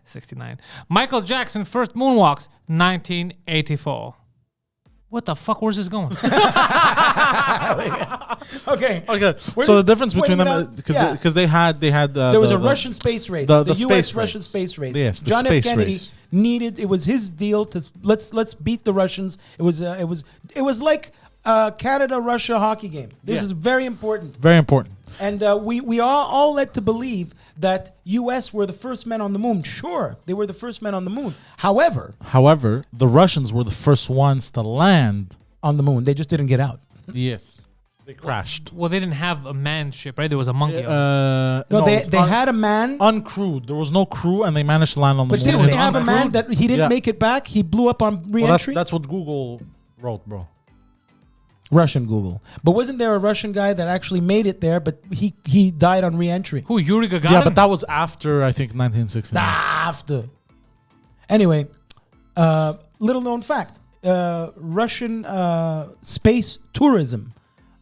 69. Michael Jackson first moonwalks, 1984. What the fuck? Where's this going? Okay. Okay, Where so did- the difference wait, between you them know, because yeah. they had There was a Russian space race. the The, space U.S. race. Russian space race. Yes, the John F. space Kennedy race. needed. It was his deal to let's beat the Russians. It was like a Canada-Russia hockey game. This Yeah. is very important. very important. And we are all led to believe that U.S. were the first men on the moon. Sure, they were the first men on the moon. However, The Russians were the first ones to land. on the moon, they just didn't get out. Yes, they crashed. Well, they didn't have a manned ship, right? There was a monkey. on it. No, it was they had a man. uncrewed. There was no crew, and they managed to land on the But moon. didn't was they have a man uncrewed? that he didn't Yeah. make it back? He blew up on Well, re-entry. that's what Google wrote, bro. Russian Google. But wasn't there a Russian guy that actually made it there, but he died on re-entry? Who? Yuri Gagarin? Yeah, but that was after I think 1969. After. Anyway, little known fact. Russian space tourism.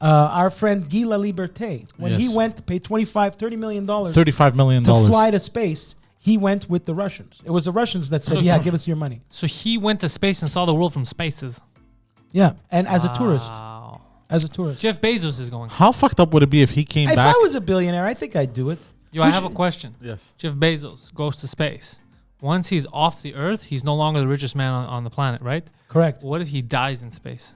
Our friend Guy La Liberté, when he Yes. went to pay $30 million $35 million. to fly to space, he went with the Russians. It was the Russians that said, So- yeah, give us your money. So he went to space and saw the world from spaces. Yeah, and as a tourist. Wow. As a tourist. Jeff Bezos is going. How fucked up would it be if he came If back? I was a billionaire, I think I'd do it. Yo, I have a question. Yes. Jeff Bezos goes to space. Once he's off the Earth, he's no longer the richest man on the planet, right? Correct. What if he dies in space?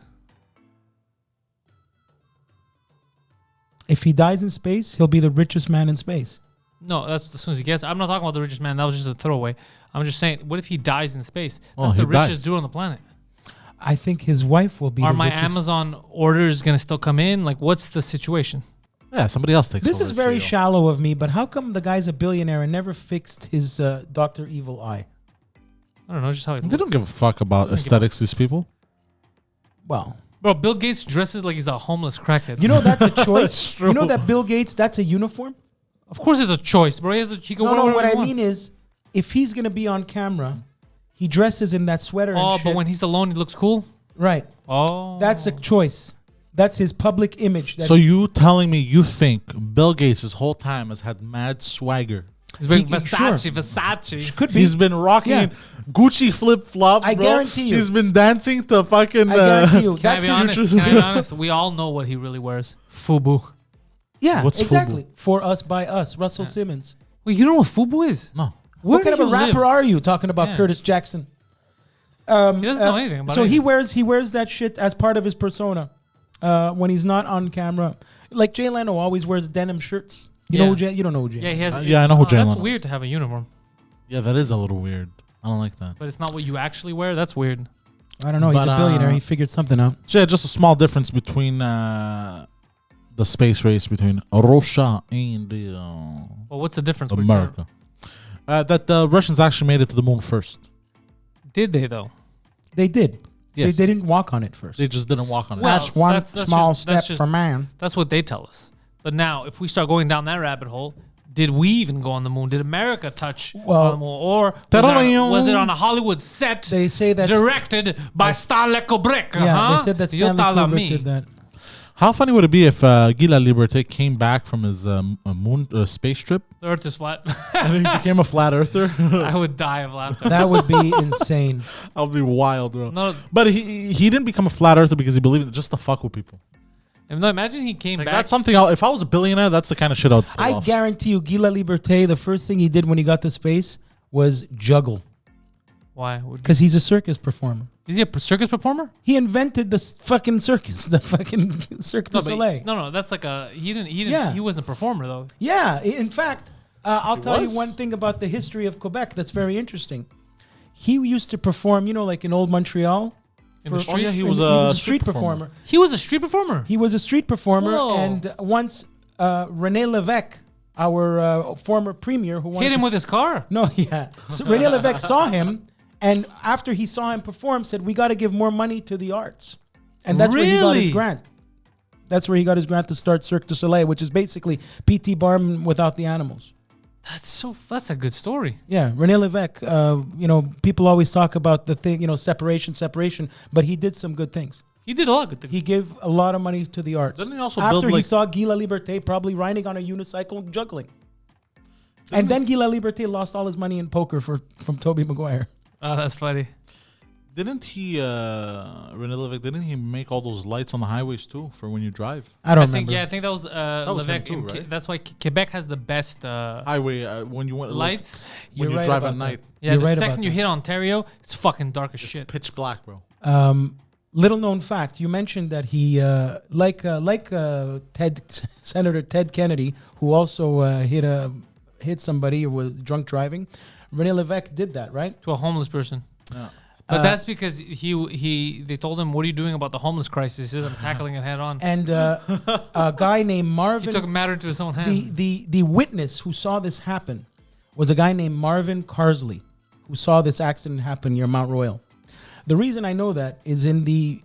If he dies in space, he'll be the richest man in space. No, that's as soon as he gets. I'm not talking about the richest man. That was just a throwaway. I'm just saying, what if he dies in space? Well, That's the he dies. richest dude on the planet. I think his wife will be Are the my richest. Amazon orders going to still come in? Like, what's the situation? Yeah, somebody else takes This over is as very CEO. shallow of me, but how come the guy's a billionaire and never fixed his Dr. Evil eye? I don't know, just how he They looks. don't give a fuck about Doesn't give a- aesthetics, these people. Well, Bro, Bill Gates dresses like he's a homeless crackhead. you know that's a choice. true. You know that Bill Gates, that's a uniform? Of course it's a choice, bro. He can No, wear no, whatever what he I wants. mean is, if he's going to be on camera, he dresses in that sweater Oh, and shit. but when he's alone, he looks cool? Right. Oh. That's a choice. That's his public image. That So you telling me you think Bill Gates this whole time has had mad swagger? He's wearing He- Versace, Versace. could be. He's been rocking Yeah. Gucci flip flops. I guarantee you. He's been dancing to fucking. I guarantee you. Can I That's be his honest? Can I be honest? We all know what he really wears. Fubu. Yeah, What's exactly. For us, by us. Russell Simmons. Wait, you don't know what Fubu is? No. Where What kind of do a you rapper live? are you talking about Yeah. Curtis Jackson? He doesn't know anything about So anything. he wears that shit as part of his persona when he's not on camera. Like Jay Leno always wears denim shirts. You know Yeah. who Jay? You don't know who Jay? Yeah, he has. Yeah, I know who Jay That's Leno is. weird to have a uniform, Yeah, that is a little weird. I don't like that. but it's not what you actually wear. That's weird. I don't know. He's But, a billionaire. He figured something out. So yeah, just a small difference between the space race between Russia and Well, what's the difference? with America. That the Russians actually made it to the moon first. Did they though? They did. Yes. They didn't walk on it first. They just didn't walk on it. Well, that's one that's small just- that's step just- for man. That's what they tell us. But now, if we start going down that rabbit hole, did we even go on the moon? Did America touch Well, on the moon? Or was it on a Hollywood set They say that. directed by Stanley Kubrick? Yeah, huh? they said that You Stanley tell Kubrick me. did that. How funny would it be if Guido Liberté came back from his moon space trip The Earth is flat. and he became a flat earther? I would die of laughter. That would be insane. That would be wild, bro. No, But he didn't become a flat earther because he believed it just to fuck with people. no. Imagine he came Like back. that's something. If I was a billionaire, that's the kind of shit I'd pull I off. guarantee you, Guido Liberté, the first thing he did when he got to space was juggle. Why? Because he's a circus performer. Is he a circus performer? He invented the fucking circus, the fucking Cirque du No, but Soleil. no. That's like a he didn't. Yeah. He wasn't a performer though. Yeah, in fact, I'll tell was? you one thing about the history of Quebec that's very interesting. He used to perform, like in Old Montreal. In the street? yeah, he was a street street performer. performer. He was a street performer. He was a street performer, Whoa. and once René Lévesque, our former premier, who wanted Hit him to with his car. No, yeah. So René Lévesque saw him, and after he saw him perform, said, "We got to give more money to the arts," and that's where he got Really? his grant. That's where he got his grant to start Cirque du Soleil, which is basically P.T. Barnum without the animals. That's a good story. Yeah, René Lévesque. People always talk about the thing, separation, but he did some good things. He did a lot of good things. He gave a lot of money to the arts. Didn't he also After build, he like- saw Guy Liberté probably riding on a unicycle juggling. And then Guy Liberté lost all his money in poker from Toby Maguire. Oh, that's funny. Didn't he, René Lévesque, didn't he make all those lights on the highways too for when you drive? I don't I think remember. I think that was was him Lévesque. too, in right? That's why Quebec has the best Highway, when you went lights. when You're you right drive about at night. Yeah, You're the right second about you that. hit Ontario, it's fucking dark as It's shit. pitch black, bro. Little known fact: you mentioned that he, Senator Ted Kennedy, who also hit somebody or was drunk driving. René Lévesque did that, right? To a homeless person. Yeah. But that's because they told him, "What are you doing about the homeless crisis?" He says, "I'm tackling it head on." And a guy named He Marvin. took matter into his own hands. The witness who saw this happen was a guy named Marvin Carsley, who saw this accident happen near Mount Royal. The reason I know that is in the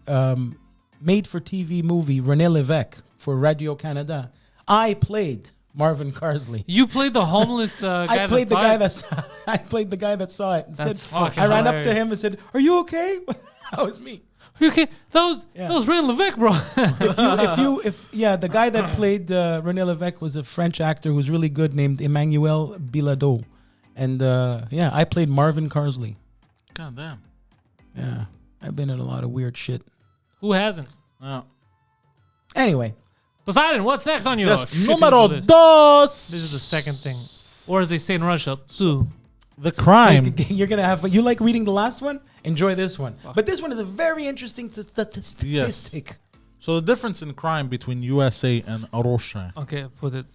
made-for-TV movie René Lévesque for Radio Canada. I played Marvin Carsley. You played the homeless guy. I played the guy that. I played the guy that saw it. And That's said, fucking I ran up to hilarious. him and said, "Are you okay?" That was me. Okay, that Yeah. was René Lévesque, bro. The guy that played René Lévesque was a French actor who was really good named Emmanuel Bilodeau. And I played Marvin Carsley. God damn. Yeah, I've been in a lot of weird shit. Who hasn't? Yeah. Anyway, Poseidon, what's next on your Yes, shitty numero list? dos. This is the second thing, or as they say in Russia, two. The crime. you're gonna have. You like reading the last one? Enjoy this one. But this one is a very interesting statistic. So the difference in crime between USA and Russia. Okay, put it.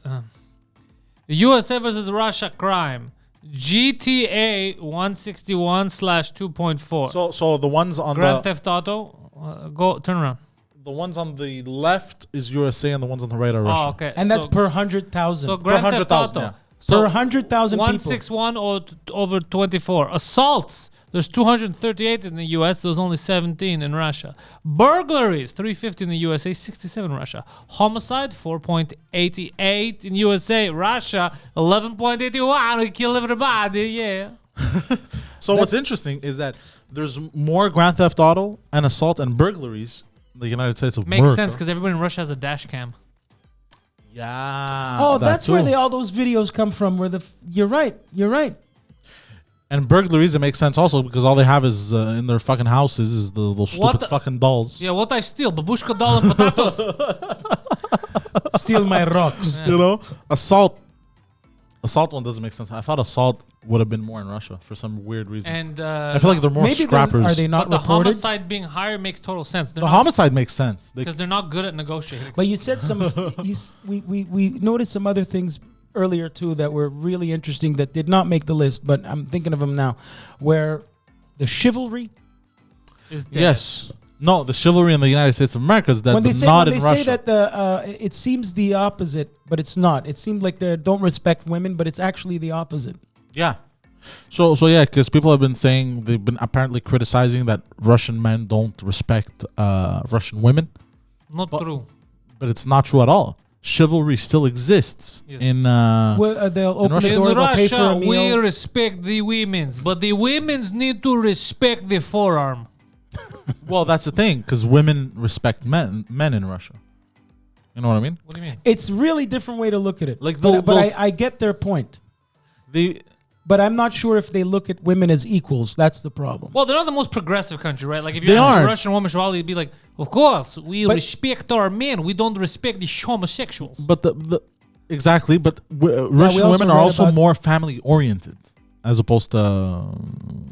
USA versus Russia crime. GTA 161/2.4. So the ones on Grand Theft Auto. Go turn around. the ones on the left is USA and the ones on the right are Russia. Oh, okay. And that's so, per 100,000. so Grand Theft 100,000, Auto. yeah. Per 100,000 people. 161 over 24. Assaults. There's 238 in the US. There's only 17 in Russia. Burglaries. 350 in the USA. 67 in Russia. Homicide. 4.88 in USA. Russia. 11.81. We kill everybody. Yeah. So what's interesting is that there's more Grand Theft Auto and assault and burglaries in the United States of Makes America. sense because everybody in Russia has a dash cam. Yeah. Oh, that that's where too. all those videos come from. You're right. And burglaries, it makes sense also because all they have is in their fucking houses is those stupid the- fucking dolls. Yeah, what I steal? Babushka doll and potatoes. Steal my rocks. You know, assault one doesn't make sense. I thought assault would have been more in Russia for some weird reason. And I feel like they're more Maybe scrappers. are they not but the reported? homicide being higher makes total sense. The homicide makes sense. Because they're not good at negotiating. But you said some. We noticed some other things earlier too that were really interesting that did not make the list, but I'm thinking of them now. Where the chivalry. Is dead. Yes. No, the chivalry in the United States of America is that When they but not say in Russia. that it seems the opposite, but it's not. It seems like they don't respect women, but it's actually the opposite. Yeah. So yeah, because people have been saying they've been apparently criticizing that Russian men don't respect Russian women, Not true. but it's not true at all. Chivalry still exists Yes. in. Well, they'll open Russia- the In door, they'll pay for Russia, a we meal. respect the women's, but the women's need to respect the forearm. Well, that's the thing, because women respect men in Russia. You know what I mean? What do you mean? It's really different way to look at it. Like but those- I get their point. They But I'm not sure if they look at women as equals. That's the problem. Well, they're not the most progressive country, right? Like if They you ask a aren't. Russian woman, she'll probably be like, "Of course, we But- respect our men. We don't respect the homosexuals." but the exactly, but Russian also women are read also about- more family oriented as opposed to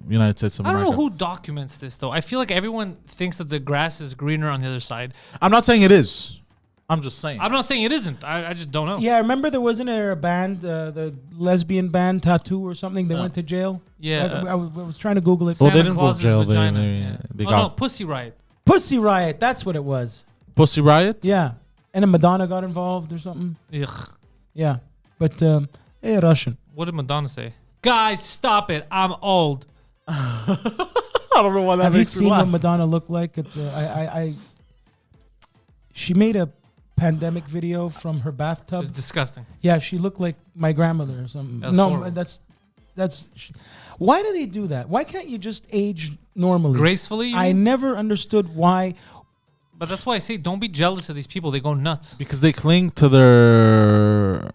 United States of I don't America. know who documents this though. I feel like everyone thinks that the grass is greener on the other side. I'm not saying it is. I'm just saying. I'm not saying it isn't. I just don't know. Yeah, remember there wasn't there a band, the lesbian band Tattoo or something? They went to jail. Yeah. I was trying to Google it. Well, they Santa didn't go to Claus's jail. vagina. They Oh got no, Pussy Riot. Pussy Riot. That's what it was. Pussy Riot. Yeah, and then Madonna got involved or something. Ugh. Yeah, but hey, Russian. What did Madonna say? Guys, stop it. I'm old. I don't know why that Have you makes me seen what laugh. Madonna looked like? At the, she made a pandemic video from her It bathtub. was disgusting. Yeah, she looked like my grandmother or something. That's no, horrible. that's. Why do they do that? Why can't you just age normally? Gracefully, you I mean? never understood why. But that's why I say don't be jealous of these people. They go nuts. Because they cling to their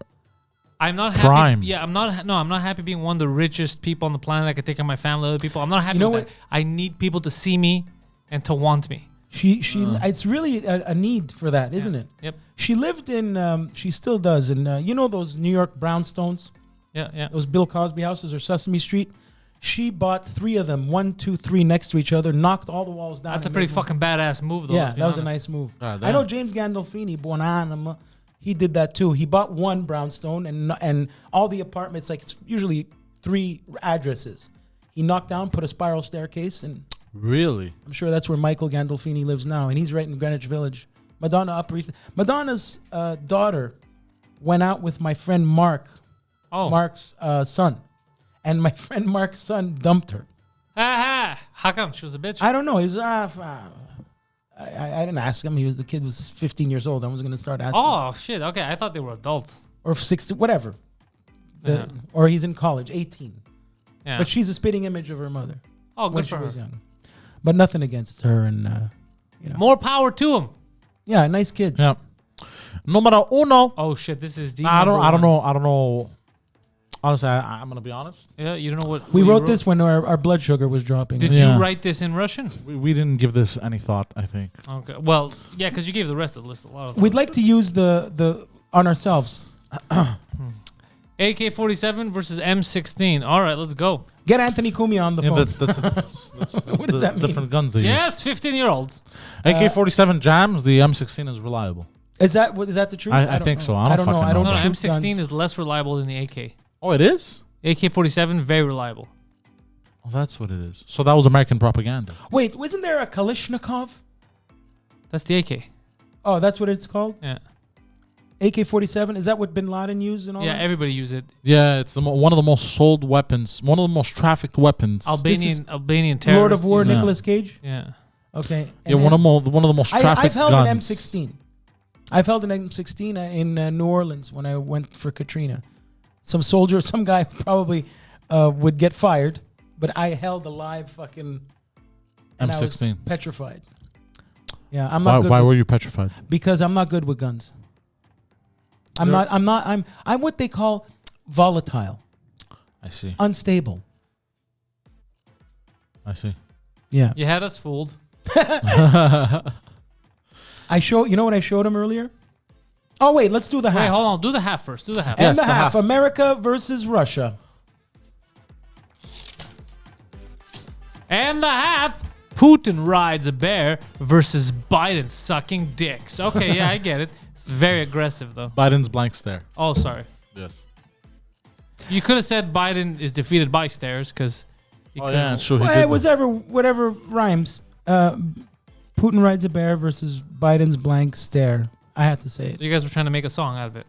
I'm not Prime. happy. Yeah, I'm not. No, I'm not happy being one of the richest people on the planet. I could take care of my family, other people. I'm not happy You know with what? that. I need people to see me and to want me. She it's really a need for that, isn't it? Yep. She lived in she still does in you know those New York brownstones, Yeah, yeah. those Bill Cosby houses or Sesame Street. She bought 3 of them, 1, 2, 3 next to each other, knocked all the walls down. That's a and pretty made one. fucking badass move, though. Yeah, let's be that was a honest. nice move. God I know damn. James Gandolfini, Buonanima, he did that too. He bought 1 brownstone and all the apartments, like it's usually 3 addresses. He knocked down, put a spiral staircase, and really. I'm sure that's where Michael Gandolfini lives now, and he's right in Greenwich Village. Madonna Upper East. Madonna's daughter went out with my friend Mark, Oh. Mark's son, and my friend Mark's son dumped her. Ah, how come? She was a bitch. I don't know. He was. I didn't ask him. The kid was 15 years old. I was going to start asking. Oh shit. Okay, I thought they were adults. Or 60, whatever. Yeah. Or he's in college, 18. Yeah. But she's a spitting image of her mother oh, when good she for her. was young. But nothing against her, and More power to him. yeah, nice kid. Yeah. Numero uno. Oh shit. This is the. I don't number one. know. I don't know. Honestly, I'm gonna be honest. Yeah, you don't know what. We who you wrote this when our blood sugar was dropping. Did Yeah. you write this in Russian? We didn't give this any thought. I think. Okay. Well, yeah, because you gave the rest of the list a lot of. We'd like to use the on ourselves. AK-47 versus M16. All right, let's go. Get Anthony Cumia on the Yeah, phone. that's What does that mean? different guns they Yes, 15-year-olds. use. AK-47 jams. The M16 is reliable. Is that the truth? I don't think know. so. I don't know. fucking I don't know. No, shoot M16 guns. is less reliable than the AK. Oh, it is. AK-47 very reliable. Oh, that's what it is. So that was American propaganda. Wait, wasn't there a Kalashnikov? That's the AK. Oh, that's what it's called. Yeah. AK-47. Is that what Bin Laden used and all? Yeah, that? everybody use it. Yeah, it's one of the most sold weapons, one of the most trafficked weapons. Albanian terrorists. Lord of War, use it. Yeah. Nicolas Cage. Yeah. Okay. Yeah, one of the most trafficked I've held guns. an M16. I've held an M16 in New Orleans when I went for Katrina. Some soldier, some guy probably would get fired, but I held a live fucking and I was M16. petrified. Yeah, I'm not good. Why were you petrified? Because I'm not good with guns. I'm what they call volatile, I see. unstable. I see. Yeah. You had us fooled. You know what I showed him earlier? Oh wait, let's do the half. Wait, hold on. Do the half first. Do the half. And Yes, the the half. half. America versus Russia. And the half. Putin rides a bear versus Biden sucking dicks. Okay, yeah, I get it. It's very aggressive, though. Biden's blank stare. Oh, sorry. Yes. You could have said Biden is defeated by stairs because. Oh yeah, sure. He Well, did that. whatever rhymes. Putin rides a bear versus Biden's blank stare. I had to say it. You guys were trying to make a song out of it.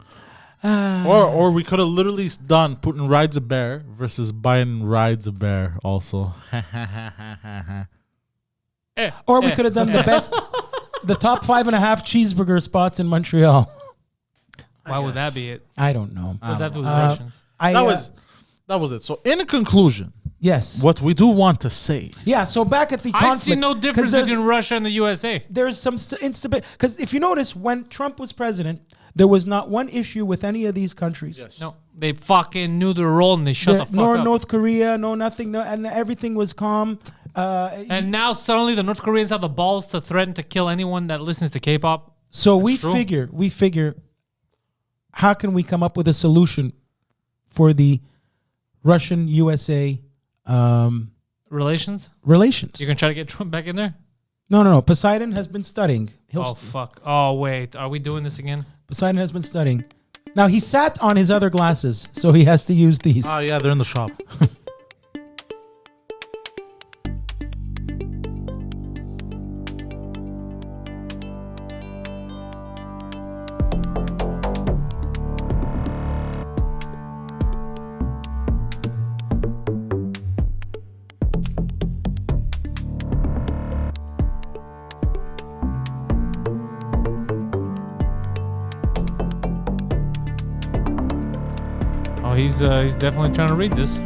Or we could have literally done Putin rides a bear versus Biden rides a bear also. Or we could have done the top 5.5 cheeseburger spots in Montreal. Why would that be it? I don't know. What does that do with Uh, Russians? I, That was it. So in conclusion, Yes. What we do want to say. Yeah. So back at the I conflict, see no 'cause difference there's- between Russia and the USA. There's some instability because if you notice, when Trump was president, there was not one issue with any of these countries. Yes. No, they fucking knew their role and they shut the fuck nor up. North Korea, no nothing, no, and everything was calm. And now suddenly the North Koreans have the balls to threaten to kill anyone that listens to K-pop. So we true. figure, how can we come up with a solution for the Russian USA Relations? relations? You're gonna try to get Trump back in there? No. Poseidon has been studying. Oh fuck! Oh wait, are we doing this again? Poseidon has been studying. Now he sat on his other glasses, so he has to use these. Oh yeah, they're in the shop. Oh, he's definitely trying to read this.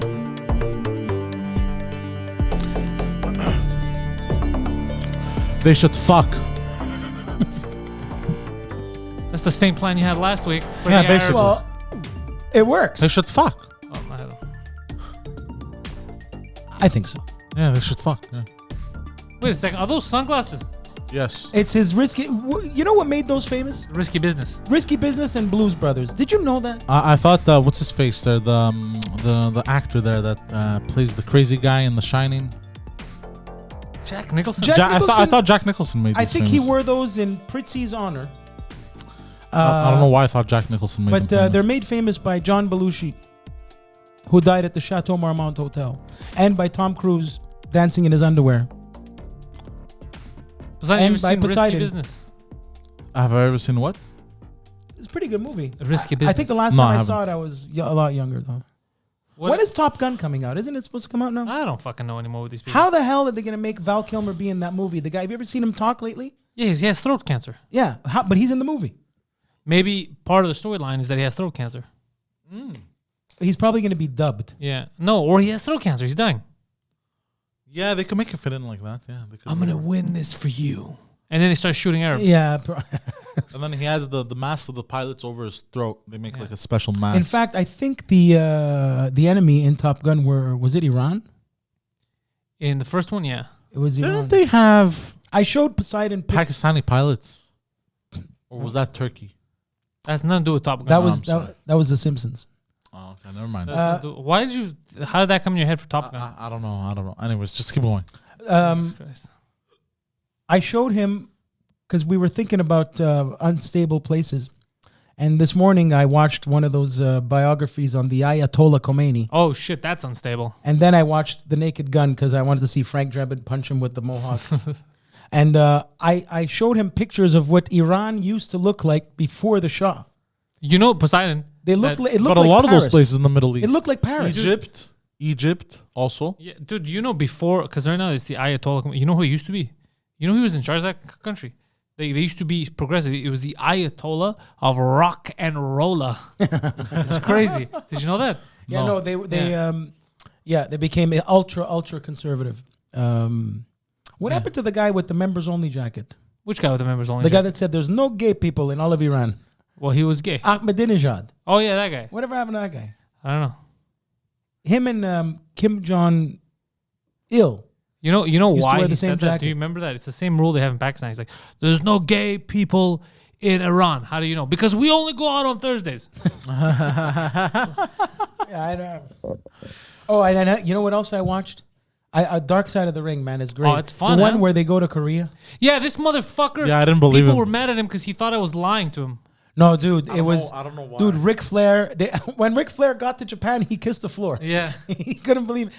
They should fuck. That's the same plan you had last week. For Yeah, the basically. Arabs. Well, it works. They should fuck. Oh, I don't- I think so. Yeah, they should fuck. Yeah. Wait a second. Are those sunglasses? Yes. It's his risky. You know what made those famous? Risky business. Risky Business and Blues Brothers. Did you know that? I thought what's his face there, the actor there that plays the crazy guy in The Shining. Jack Nicholson. Jack- I Nicholson- thought Jack Nicholson made. I these think famous. he wore those in Pritzi's honor. I don't know why I thought Jack Nicholson made But them famous. they're made famous by John Belushi, who died at the Chateau Marmont Hotel, and by Tom Cruise dancing in his underwear. Poseidon, you and ever by seen Risky Poseidon. Business? Have I ever seen what? It's a pretty good movie. Risky I Business. think the last No, I time I haven't. saw it, I was a lot younger though. What- When is Top Gun coming out? Isn't it supposed to come out now? I don't fucking know anymore with these people. How the hell are they going to make Val Kilmer be in that movie? The guy, have you ever seen him talk lately? Yeah, he has throat cancer. Yeah, but he's in the movie. Maybe part of the storyline is that he has throat cancer. He's probably going to be dubbed. Yeah. No, or he has throat cancer. He's dying. Yeah, they could make it fit in like that. Yeah, they could. I'm going to win this for you. And then he starts shooting Arabs. Yeah. And then he has the mask of the pilots over his throat. They make like a special mask. In fact, I think the enemy in Top Gun was it Iran? In the first one, yeah. It was Iran. didn't they have I showed Poseidon. Pakistani pilots, or was that Turkey? That's nothing to do with Top Gun. That No, was I'm sorry. that was The Simpsons. Oh, okay, never mind. That's nothing to do- Why did you... How did that come in your head for Top Gun? I don't know. Anyways, just keep going. Jesus Christ. I showed him because we were thinking about unstable places, and this morning I watched one of those biographies on the Ayatollah Khomeini, Oh, shit, that's unstable. and then I watched The Naked Gun because I wanted to see Frank Drebin punch him with the mohawk. And I showed him pictures of what Iran used to look like before the Shah. You know, Poseidon... They looked that- like, it looked But a like lot of Paris. those places in the Middle East. It looked like Paris. Egypt also. Yeah, dude, you know before... Because right now it's the Ayatollah... You know who he used to be? You know who was in charge of that country? They used to be progressive. It was the Ayatollah of rock and roller. It's crazy. Did you know that? Yeah, No. no, they became ultra conservative. What happened to the guy with the members only jacket? Which guy with the members only? The guy jacket? that said there's no gay people in all of Iran. Well, he was gay. Ahmadinejad. Oh, yeah, that guy. Whatever happened to that guy? I don't know. Him and Kim Jong Il. You know Used to why wear he the same said that? jacket. Do you remember that? It's the same rule they have in Pakistan. He's like, there's no gay people in Iran. How do you know? Because we only go out on Thursdays. Yeah, I know. Oh, and you know what else I watched? Dark Side of the Ring, man, is great. Oh, it's fun, The one huh? where they go to Korea. Yeah, this motherfucker. Yeah, I didn't believe People him. were mad at him because he thought I was lying to him. No, dude, I it don't was. know- I don't know why. Dude, Ric Flair. When Ric Flair got to Japan, he kissed the floor. Yeah. He couldn't believe it.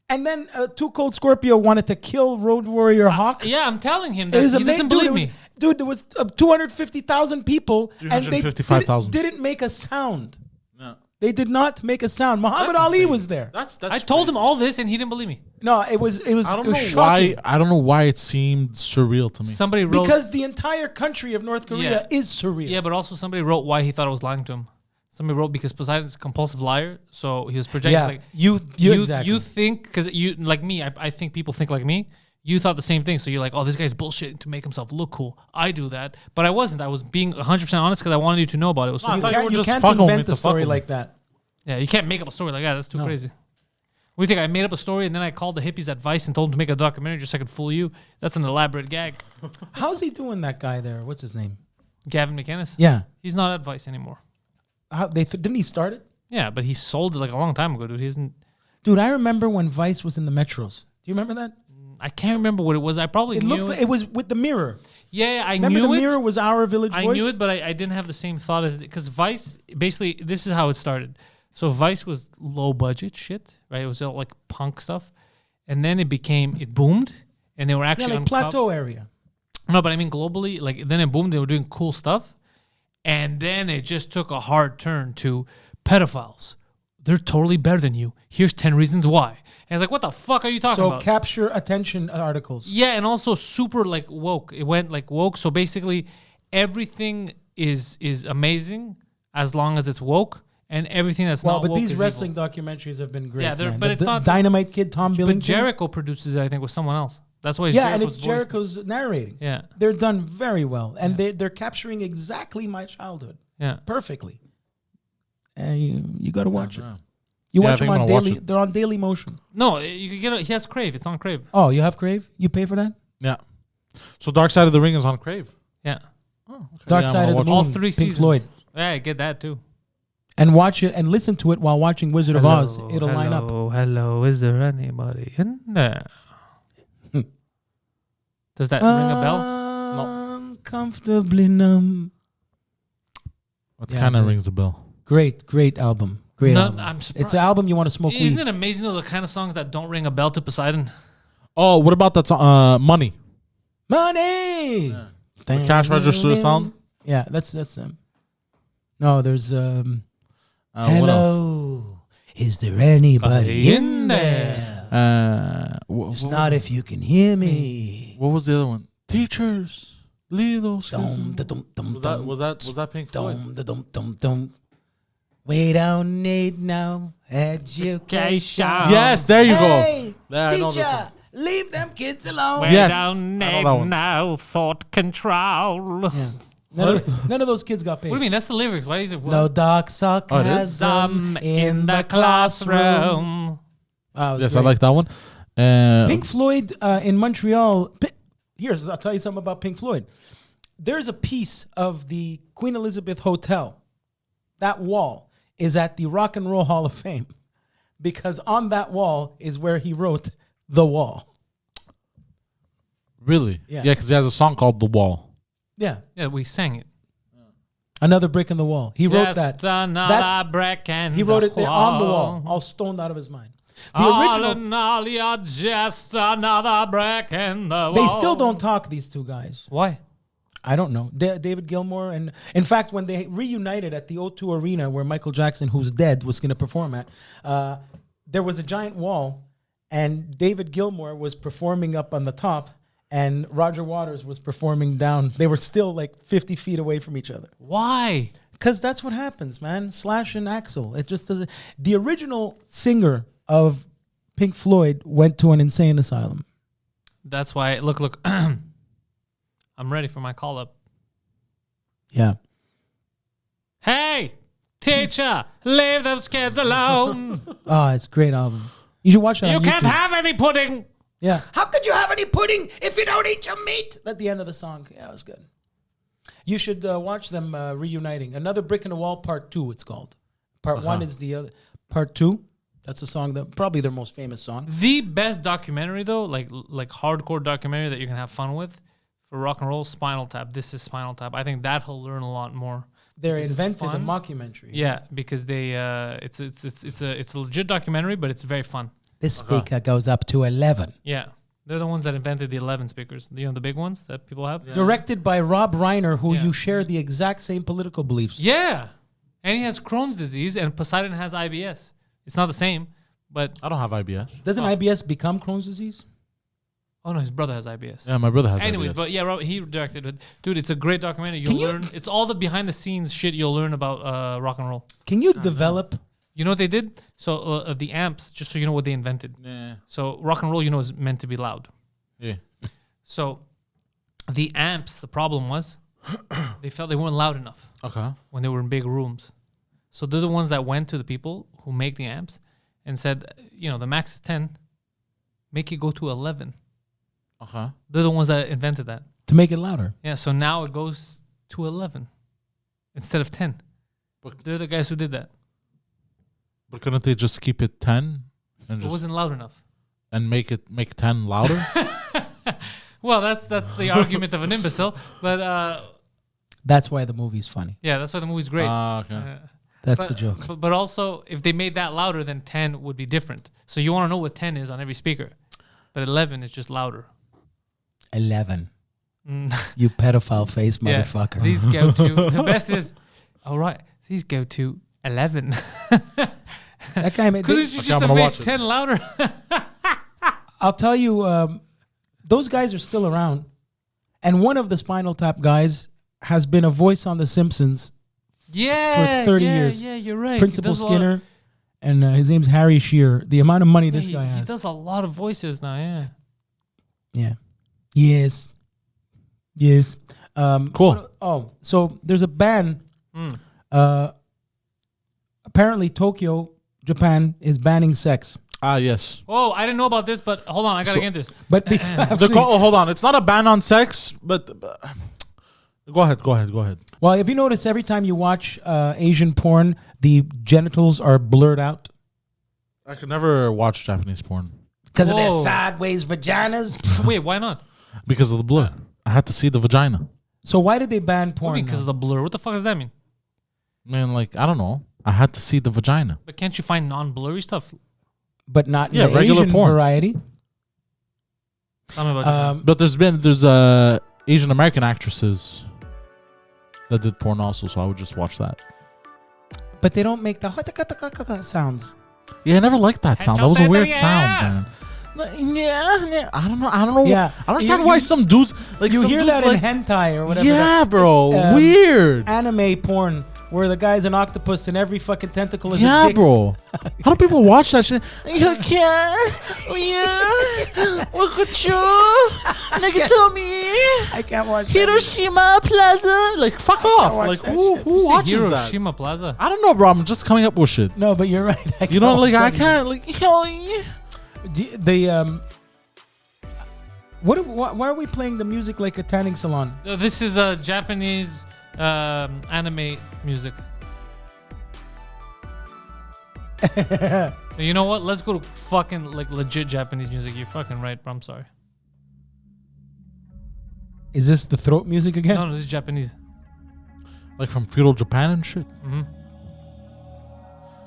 And then Too Cold Scorpio wanted to kill Road Warrior Hawk. Yeah, I'm telling him It that was he amazing. doesn't believe Dude, me. Dude, there was 250,000 people, and they 355,000. didn't make a sound. No. They did not make a sound. Muhammad That's Ali insane. was there. That's I told him all this and he didn't believe me. No, it was I don't know shocking. why. I don't know why it seemed surreal to me. Somebody wrote. Because the entire country of North Korea Yeah. is surreal. Yeah, but also somebody wrote why he thought I was lying to him. Somebody wrote because Poseidon's a compulsive liar, so he was projecting Yeah, like you exactly. you think because you like me. I think people think like me. You thought the same thing, so you're like, oh, this guy's bullshitting to make himself look cool. I do that, but I wasn't. I was being 100% honest because I wanted you to know about it. It was so I cool. thought you were you just can't fucking with me invent to a fuck story with me. like that. Yeah, you can't make up a story like that. That's too crazy. What do you think? I made up a story and then I called the hippies at Vice and told them to make a documentary just so I could fool you. That's an elaborate gag. How's he doing, that guy there? What's his name? Gavin McInnes. Yeah. He's not at Vice anymore. Didn't he start it? Yeah, but he sold it like a long time ago, dude. He isn't. Dude, I remember when Vice was in the Metros. Do you remember that? I can't remember what it was. I probably It knew looked like it was with the Mirror. Yeah, I Remember knew the it. Mirror was our Village I Voice? knew it, but I didn't have the same thought as because Vice basically this is how it started. So Vice was low budget shit, right? It was all like punk stuff, and then it boomed, and they were Yeah, actually like on Plateau area. No, but I mean globally, like then it boomed. They were doing cool stuff, and then it just took a hard turn to pedophiles. They're totally better than you. Here's 10 reasons why. And it's like, what the fuck are you talking So about? capture attention articles. Yeah, and also super like woke. It went like woke. So basically, everything is amazing as long as it's woke, and everything that's Well, not but woke these is wrestling evil. documentaries have been great. Yeah, man. but it's The not- Dynamite Kid Tom But Billington. Jericho produces it, I think, with someone else. That's why. Yeah, and Jericho's it's voice. Jericho's narrating. Yeah, They're done very well, and they're capturing exactly my childhood yeah. perfectly. And you got to watch it. Yeah. You Yeah, I watch them think I'm on gonna watch daily. it. They're on Daily Motion. No, you can get it. He has Crave. It's on Crave. Oh, you have Crave? You pay for that? Yeah. So Dark Side of the Ring is on Crave. Yeah, Dark Yeah, I'm Side of gonna the watch Moon. all 3 Pink seasons. Floyd. Yeah, I get that too. And watch it and listen to it while watching Wizard of Oz. It'll line up. Hello, is there anybody in there? Does that ring a bell? Uncomfortably numb. What Yeah, kind of but- rings a bell? Great album. Great No, album. I'm surprised. It's an album you want to smoke Isn't weed. it amazing though the kind of songs that don't ring a bell to Poseidon? Oh, what about that song? Money. Money. The cash register sound? Yeah, that's them. No, there's What else? hello. Is there anybody in there? It's not if you can hear me. What was the other one? Teachers, leave those kids. Dum, da, dum, dum, Was that dum, was that was that Pink Floyd? dum, da, dum, dum, dum. We don't need no education. Yes, there you Hey, go. There, I know this teacher, one. leave them kids alone. Yes, don't I know need that one. no thought control. Yeah. None of those kids got paid. What do you mean? That's the lyrics. Why is it? No dark sarcasm Some in the classroom. Oh, it was Yes, I great. like that one. Pink Floyd in Montreal. Here's, I'll tell you something about Pink Floyd. There's a piece of the Queen Elizabeth Hotel. That wall is at the Rock and Roll Hall of Fame because on that wall is where he wrote The Wall. Really? Yeah. Yeah, because he has a song called The Wall. Yeah. Yeah, we sang it. Another brick in the wall. He wrote Just that. another brick in He wrote the it there on the wall, all stoned out of his mind. The All original, in all, you're just another brick in the wall. they still don't talk, these two guys. Why? I don't know. David Gilmour, and in fact, when they reunited at the O2 Arena where Michael Jackson, who's dead, was going to perform at, there was a giant wall, and David Gilmour was performing up on the top, and Roger Waters was performing down. They were still like 50 feet away from each other. Why? Because that's what happens, man. Slash and Axl. It just doesn't. The original singer of Pink Floyd went to an insane asylum. That's why. Look. I'm ready for my call up. Yeah. Hey, teacher, leave those kids alone. Oh, it's a great album. You should watch that You on can't YouTube. have any pudding. Yeah. How could you have any pudding if you don't eat your meat? At the end of the song. Yeah, it was good. You should watch them reuniting. Another Brick in the Wall, Part 2, it's called. Part 1 is the other. Part 2, that's a song that probably their most famous song. The best documentary though, like hardcore documentary that you can have fun with for rock and roll, Spinal Tap. This is Spinal Tap. I think that he'll learn a lot more. They Because it's invented a fun. mockumentary. Yeah, because they it's a legit documentary, but it's very fun. This speaker goes up to 11. Yeah. They're the ones that invented the 11 speakers. You know, the big ones that people have? Yeah. Directed by Rob Reiner, who Yeah. you share the exact same political beliefs. And he has Crohn's disease, and Poseidon has IBS. It's not the same, but I don't have IBS. Doesn't IBS become Crohn's disease? Oh no, his brother has IBS. Yeah, my brother has. Anyways, IBS. but yeah, he directed it. Dude, it's a great documentary. Can You'll you- learn. It's all the behind the scenes shit you'll learn about rock and roll. Can you develop? You know what they did? So the amps, just so you know what they invented. yeah, So rock and roll, you know, is meant to be loud. yeah. So the amps, the problem was they felt they weren't loud enough Okay. when they were in big rooms. So they're the ones that went to the people who make the amps and said, you know, the max is 10, make it go to 11. Okay. They're the ones that invented that. To make it louder. Yeah, so now it goes to 11 instead of 10. But- They're the guys who did that. But couldn't they just keep it 10 and It just wasn't loud enough. and make 10 louder? Well, that's the argument of an imbecile. But That's why the movie's funny. yeah, that's why the movie's great. Okay. That's But, the joke. But also, if they made that louder, then 10 would be different. So you want to know what 10 is on every speaker. But 11 is just louder. 11. Mm. You pedophile face Yeah. motherfucker. These go to, the best is, all right, these go to 11. That guy made. Couldn't you Okay, just I'm have gonna made watch it. 10 louder? I'll tell you, those guys are still around, and one of the Spinal Tap guys has been a voice on The Simpsons, Yeah. 30 yeah, years. Yeah, you're right. He Principal does a lot- Skinner, and his name's Harry Shearer. The amount of money Yeah, this guy he has. does a lot of voices now, yeah. Yeah. Yes. Yes. Cool. So there's a ban. Apparently, Tokyo, Japan, is banning sex. Ah, yes. Oh, I didn't know about this, but hold on, I gotta So- get into this. But before, Hold on. It's not a ban on sex, but go ahead. well, if you notice, every time you watch Asian porn, the genitals are blurred out I could never watch Japanese porn because of their Whoa. sideways vaginas. Wait, why not? because of the blur. I had to see the vagina. So why did they ban What do you porn? mean because of the blur? What the fuck does that mean? Man, like, I don't know. I had to see the vagina. But can't you find non-blurry stuff? but not in Yeah, the regular Asian porn. variety. Tell me about Japan. But there's Asian American actresses that did porn also, so I would just watch that. But they don't make the sounds. Yeah, I never liked that sound. That was a weird sound, man. Yeah, I don't know. Yeah. I don't understand You- why you- some dudes like You some hear dudes that like, in hentai or whatever. yeah, bro, um, weird. Anime porn where the guy's an octopus and every fucking tentacle is a Yeah, dick. bro. How do people watch that shit? You can't. Yeah. Look at you. Nigga told me. I can't watch that. Hiroshima Plaza. Like, fuck off. watch Like, that who shit. who watches that? Hiroshima Plaza. I don't know, bro. I'm just coming up with shit. No, but you're right. You know, like, I watch that. can't. Like, hell yeah. Why are we playing the music like a tanning salon? This is Japanese anime music. You know what? Let's go to fucking like legit Japanese music. You're fucking right, bro. I'm sorry. Is this the throat music again? No, this is Japanese. Like from feudal Japan and shit.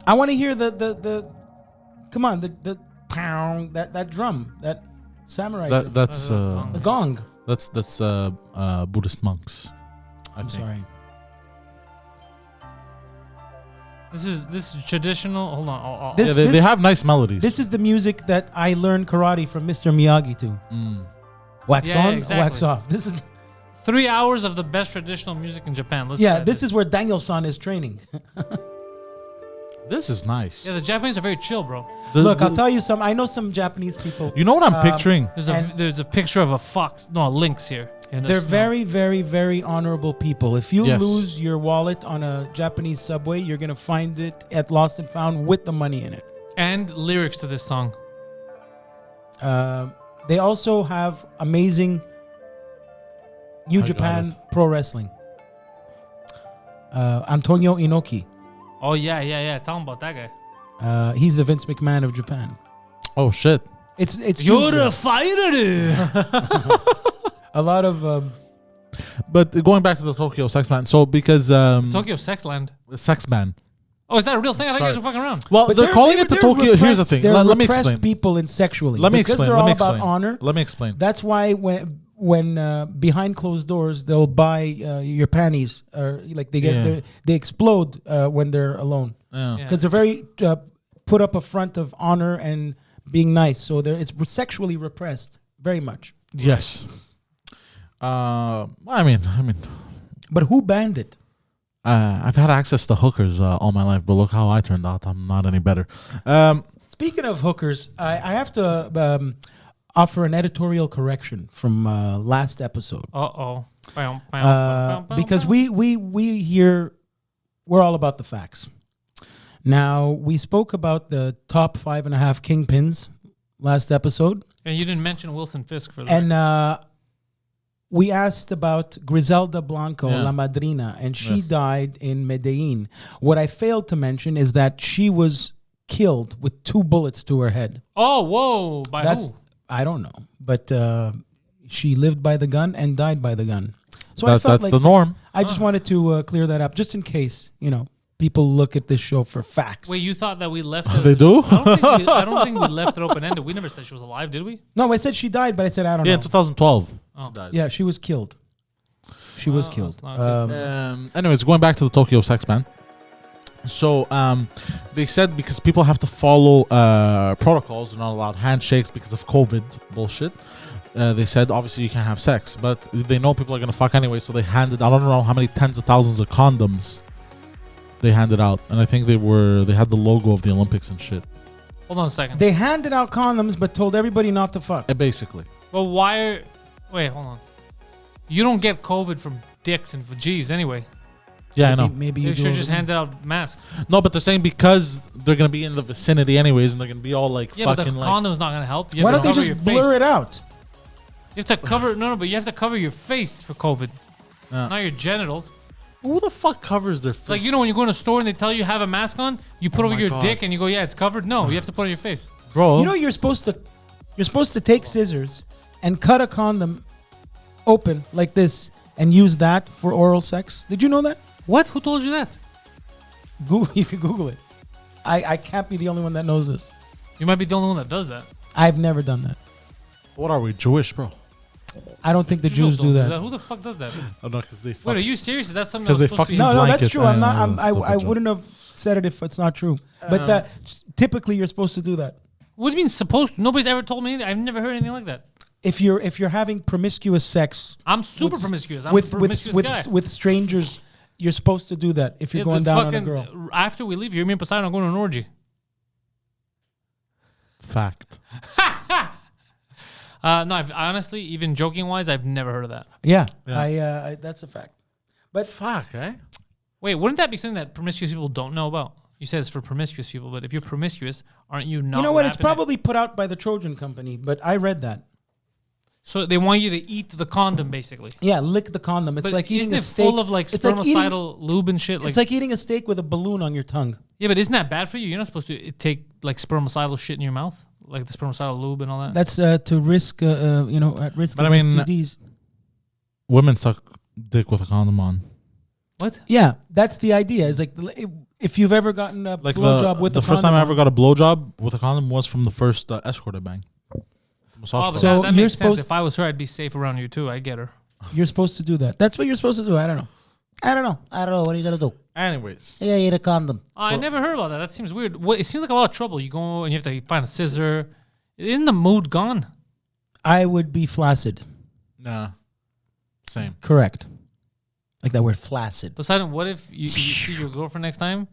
I want to hear the come on, the pound, that drum, that samurai drum. That's The gong. that's Buddhist monks. I'm sorry. This is traditional. Hold on. I'll- This- Yeah, they have nice melodies. This is the music that I learned karate from Mr. Miyagi to. Wax Yeah, on, exactly. wax off. This is 3 hours of the best traditional music in Japan. Let's yeah. try This is where Daniel-san is training. This is nice. Yeah, the Japanese are very chill, bro. Look, I'll tell you some. I know some Japanese people. You know what I'm picturing? There's a picture of a fox. No, a lynx here. in the They're snow. very, very, very honorable people. If you Yes. lose your wallet on a Japanese subway, you're gonna find it at Lost and Found with the money in it. And lyrics to this song. They also have amazing New I got Japan Pro Wrestling. Antonio Inoki. Oh yeah. Tell him about that guy. He's the Vince McMahon of Japan. Oh shit. It's You're huge. a fighter. A lot of But going back to the Tokyo sex ban. So because Tokyo Sexland. the sex ban. Oh, is that a real thing? I thought you guys Sorry. were fucking around. Well, but they're calling it the they're Tokyo. Here's the repressed- thing. They're Let me repressed explain. people in sexually. Let me because explain. they're Let all me about explain. honor. Let me explain. That's why when behind closed doors they'll buy your panties or like they get Yeah. they explode when they're alone Yeah. because they're very put up a front of honor and being nice. So it's sexually repressed very much. Yes. I mean, But who banned it? I've had access to hookers all my life, but look how I turned out. I'm not any better. Speaking of hookers, I have to offer an editorial correction from last episode. Because we here, we're all about the facts. Now, we spoke about the top 5.5 kingpins last episode. And you didn't mention Wilson Fisk for that. And we asked about Griselda Blanco, La Madrina, and she died in Medellin. What I failed to mention is that she was killed with 2 bullets to her head. Oh, whoa. By who? I don't know. But she lived by the gun and died by the gun. So I felt that's the norm. I just wanted to clear that up, just in case, people look at this show for facts. Wait, you thought that we left They do? I don't think we left it open-ended. We never said she was alive, did we? No, I said she died, but I said I don't know. Yeah, in 2012. Oh. Yeah, she was killed. She was killed. that's not good. Anyways, going back to the Tokyo sex ban. So they said because people have to follow protocols, they're not allowed handshakes because of COVID bullshit. They said obviously you can't have sex, but they know people are gonna fuck anyway, so they handed, I don't know how many tens of thousands of condoms they handed out, and I think they had the logo of the Olympics and shit. Hold on a second. They handed out condoms, but told everybody not to fuck. Basically. Well, wait, hold on. You don't get COVID from dicks and G's anyway. Yeah, I know. Maybe you They should just hand out masks. No, but they're saying because they're gonna be in the vicinity anyways, and they're gonna be all like Yeah, fucking but the like. condom's not gonna help. You Why have don't to they cover just your blur face. it out? You have to cover but you have to cover your face for COVID, Yeah. not your genitals. Who the fuck covers their face? Like when you go in a store and they tell you have a mask on, you put over my your God. dick and you go, yeah, it's covered. No, you have to put it on your face. Bro. You're supposed to take scissors and cut a condom open like this and use that for oral sex. Did you know that? What? Who told you that? Google, you can Google it. I can't be the only one that knows this. You might be the only one that does that. I've never done that. What are we, Jewish, bro? I don't think the Jews do that. Who the fuck does that? Oh no, because they fuck. Wait, are you serious? Is that something 'Cause that's they supposed to be? fucking No, that's blankets, true. I know, I stupid joke. wouldn't have said it if it's not true. But that typically you're supposed to do that. What do you mean supposed to? Nobody's ever told me anything. I've never heard anything like that. If you're having promiscuous sex I'm super promiscuous. I'm with a promiscuous guy. with strangers, you're supposed to do that if you're going down on a girl. After we leave here, me and Poseidon are going to an orgy. Fact. No, I honestly, even joking wise, I've never heard of that. Yeah, Yeah. I that's a fact. But Fuck, eh? Wait, wouldn't that be something that promiscuous people don't know about? You said it's for promiscuous people, but if you're promiscuous, aren't you not? you know what? It's wrapping it- probably put out by the Trojan Company, but I read that. So they want you to eat the condom, basically. Yeah, lick the condom. It's But like eating isn't a it steak. full of like it's like eating- spermicidal lube and shit? It's like eating a steak with a balloon on your tongue. Yeah, but isn't that bad for you? You're not supposed to take like spermicidal shit in your mouth, like the spermicidal lube and all that. That's to risk, at risk But of I mean- STDs. Women suck dick with a condom on. What? Yeah, that's the idea. It's like if you've ever gotten a Like blowjob with the a first condom time I on. ever got a blowjob with a condom was from the first escort I banged. Massage Oh, but parlor. So that you're makes sense. supposed- If I was her, I'd be safe around you too. I get her. You're supposed to do that. That's what you're supposed to do. I don't know. I don't know. What are you gonna do? Anyways, Yeah, eat a condom. I never heard about that. That seems weird. What? It seems like a lot of trouble. You go and you have to find a scissor. Isn't the mood gone? I would be flaccid. nah, same. Correct. Like that word, flaccid. Poseidon, what if you see your girlfriend next time?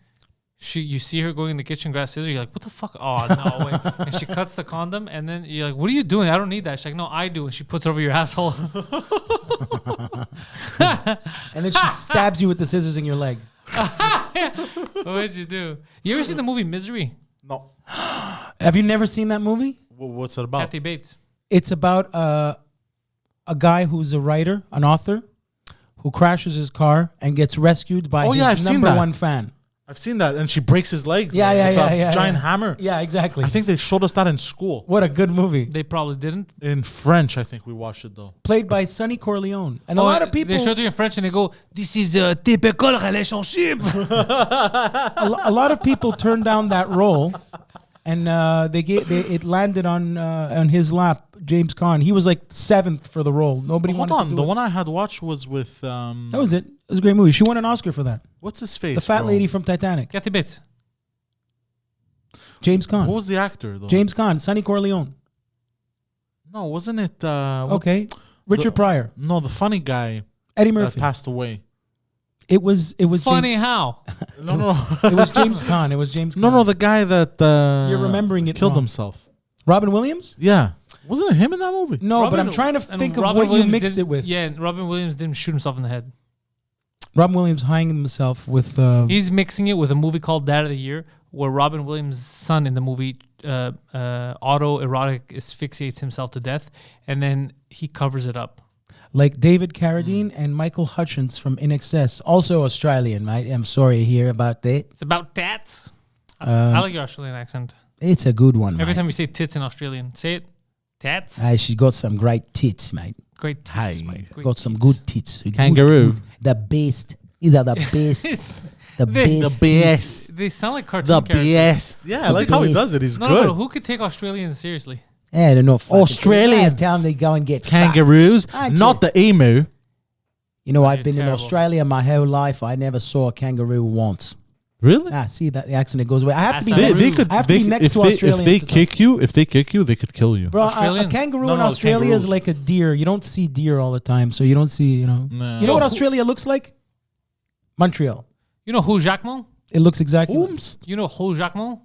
You see her going in the kitchen, grab scissors. You're like, what the fuck? Oh, no way. And she cuts the condom. And then you're like, what are you doing? I don't need that. She's like, no, I do. And she puts it over your asshole. And then she stabs you with the scissors in your leg. What would you do? You ever seen the movie Misery? No. Have you never seen that movie? What's it about? Kathy Bates. It's about a guy who's a writer, an author, who crashes his car and gets rescued by Oh, his yeah, I've seen number that. one fan. I've seen that, and she breaks his legs. Yeah, with a giant yeah. hammer. Yeah, exactly. I think they showed us that in school. What a good movie. They probably didn't. In French, I think we watched it though. Played by Sonny Corleone. And a lot of people... They showed you in French and they go, this is a typical relationship. a lot of people turned down that role, and it landed on his lap. James Caan. He was like 7th for the role. Nobody Hold wanted on, to do the it. one I had watched was with That was it. It was a great movie. She won an Oscar for that. what's his face? The fat bro? lady from Titanic. Kathy Bates. James Caan. Who was the actor though? James Caan. Sonny Corleone. No, wasn't it? Okay. Richard Pryor. No, the funny guy Eddie that Murphy. passed away. It was Funny how? No. It was James Caan. It was James Caan. No, the guy that You're remembering it killed wrong. himself. Robin Williams? Yeah, wasn't it him in that movie? No, but I'm trying to and think of Robin what you Williams mixed didn't- it with. Yeah, and Robin Williams didn't shoot himself in the head. Robin Williams hanging himself with. He's mixing it with a movie called Dad of the Year, where Robin Williams' son in the movie autoerotic asphyxiates himself to death, and then he covers it up. like David Carradine and Michael Hutchins from In Excess, also Australian, mate. I'm sorry to hear about that. It's about tats. I like your Australian accent. It's a good one, Every mate. time you say tits in Australian, say it. Tats. She's got some great tits, mate. Great tits, Hey. mate. Great Got some tits. good tits. Kangaroo. The best. These are the best. It's- the they- best. The best. They sound like cartoon The characters. best. Yeah, I The like how he best. does it. He's No, good. no, who could take Australians seriously? Yeah, they're not fucking Australians. Tell them they go and get fucked. Kangaroos, Aren't not you? the emu. You know, I've You're been in terrible. Australia my whole life. I never saw a kangaroo once. Really? See that the accent it goes away. I have to be That's next. They rude. could. I have to They, be next if to they, Australians. if they to talk. kick you, they could kill you. Bro, a Australians? kangaroo No, in no, Australia is kangaroos. like a deer. You don't see deer all the time, so you don't see. You know. No. You know what Who- Australia looks like? Montreal. You know who Jacquemont? It looks exactly. Like Ooms. You know who Jacquemont?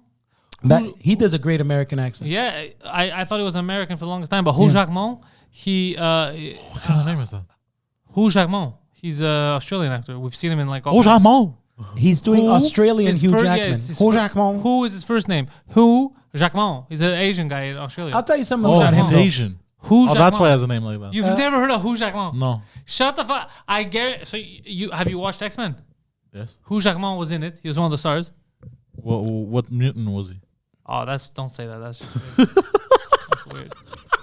that. He does a great American accent. Yeah, I thought he was American for the longest time, but who Yeah. Jacquemont? He What kind of name is that? who Jacquemont? He's an Australian actor. We've seen him in like all Oh, kinds- Jamon. He's doing Who Australian is Hugh fir- Jackman. yes, his Hugh fir- Jackman. Who is his first name? Who Jacquemont? He's an Asian guy in Australia. I'll tell you something Oh, about him. he's though. Asian. Who Oh, that's why he has a name like that. You've never heard of who Jacquemont? No. Shut the fuck. I guarantee. So you have you watched X-Men? Yes. Who Jacquemont was in it? He was one of the stars. What mutant was he? Oh, don't say that. That's just weird. That's weird.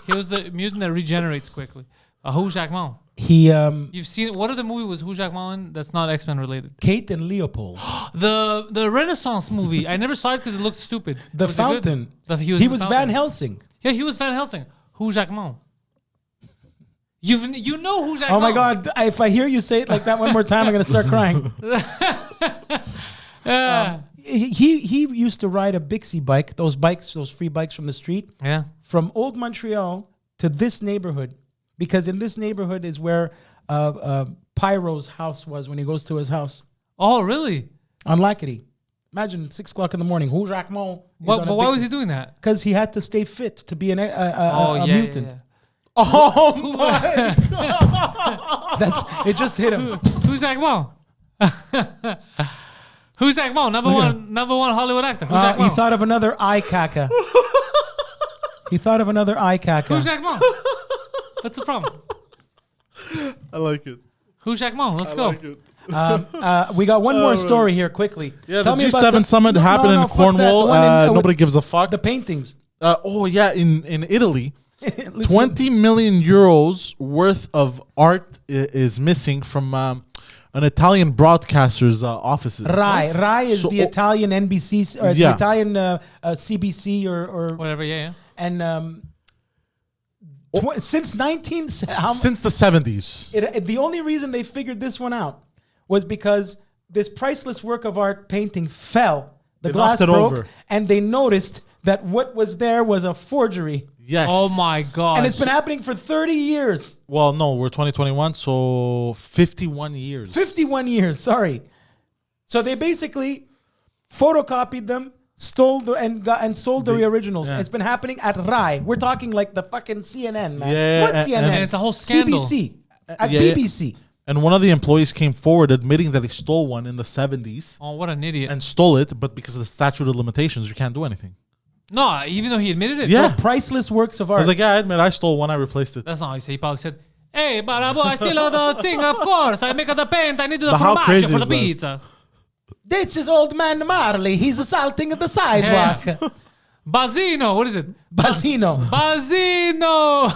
He was the mutant that regenerates quickly. Who Jacquemont? He You've seen what other movie was Who Jacquemont in that's not X-Men related? Kate and Leopold. The Renaissance movie. I never saw it because it looked stupid. The Was it good? Fountain. He He in was The Van Fountain. Helsing. Yeah, he was Van Helsing. Who Jacquemont? You know who Jacquemont? Oh my God! If I hear you say it like that one more time, I'm gonna start crying. Yeah. He used to ride a Bixie bike, those free bikes from the street, Yeah. from Old Montreal to this neighborhood, because in this neighborhood is where Pyro's house was when he goes to his house Oh, really? on Lackady. Imagine 6 o'clock in the morning. Who's Jacquemont? But why was he doing that? Because he had to stay fit to be a Yeah, mutant. yeah. Oh my! That's it. Just hit him. Who's Jacquemont? Who's Jacquemont? Number one Hollywood actor. Who's He Jacquemont? thought of another eye caca. He thought of another eye Who's caca. Jacquemont? What's the problem? I like it. Who's Jacquemont? Let's I go. like it. We got one more story here quickly. Yeah, Tell the me about G7 summit happened in fuck that. Cornwall. The one in- Nobody gives a fuck. The paintings. Oh yeah, in Italy, Listen. 20 million euros worth of art is missing from an Italian broadcaster's offices. Rai is So- the Italian NBC or Yeah. the Italian CBC or Whatever. Yeah. and since 19 Since the 70s. the only reason they figured this one out was because this priceless work of art painting fell. The They glass knocked it broke, over. and they noticed that what was there was a forgery. Yes. Oh my God. And it's been happening for 30 years. Well, no, we're 2021, so 51 years. 51 years, sorry. So they basically photocopied them, stole and sold the originals. yeah. It's been happening at RAI. We're talking like the fucking CNN, man. Yeah, What and- CNN? and it's a whole scandal. CBC. At yeah, yeah. BBC. And one of the employees came forward admitting that they stole one in the 70s Oh, what an idiot. and stole it, but because of the statute of limitations, you can't do anything. No, even though he admitted it. Yeah. Priceless works of I art. was like, yeah, I admit I stole one, I replaced it. That's not how he said. He probably said, "Hey, but I still the thing. Of course, I make the paint. I need the But how formaggio crazy for the is that? pizza." This is old man Marley. He's assaulting the sidewalk. Bazzino, what is it? Basino. Bazzino.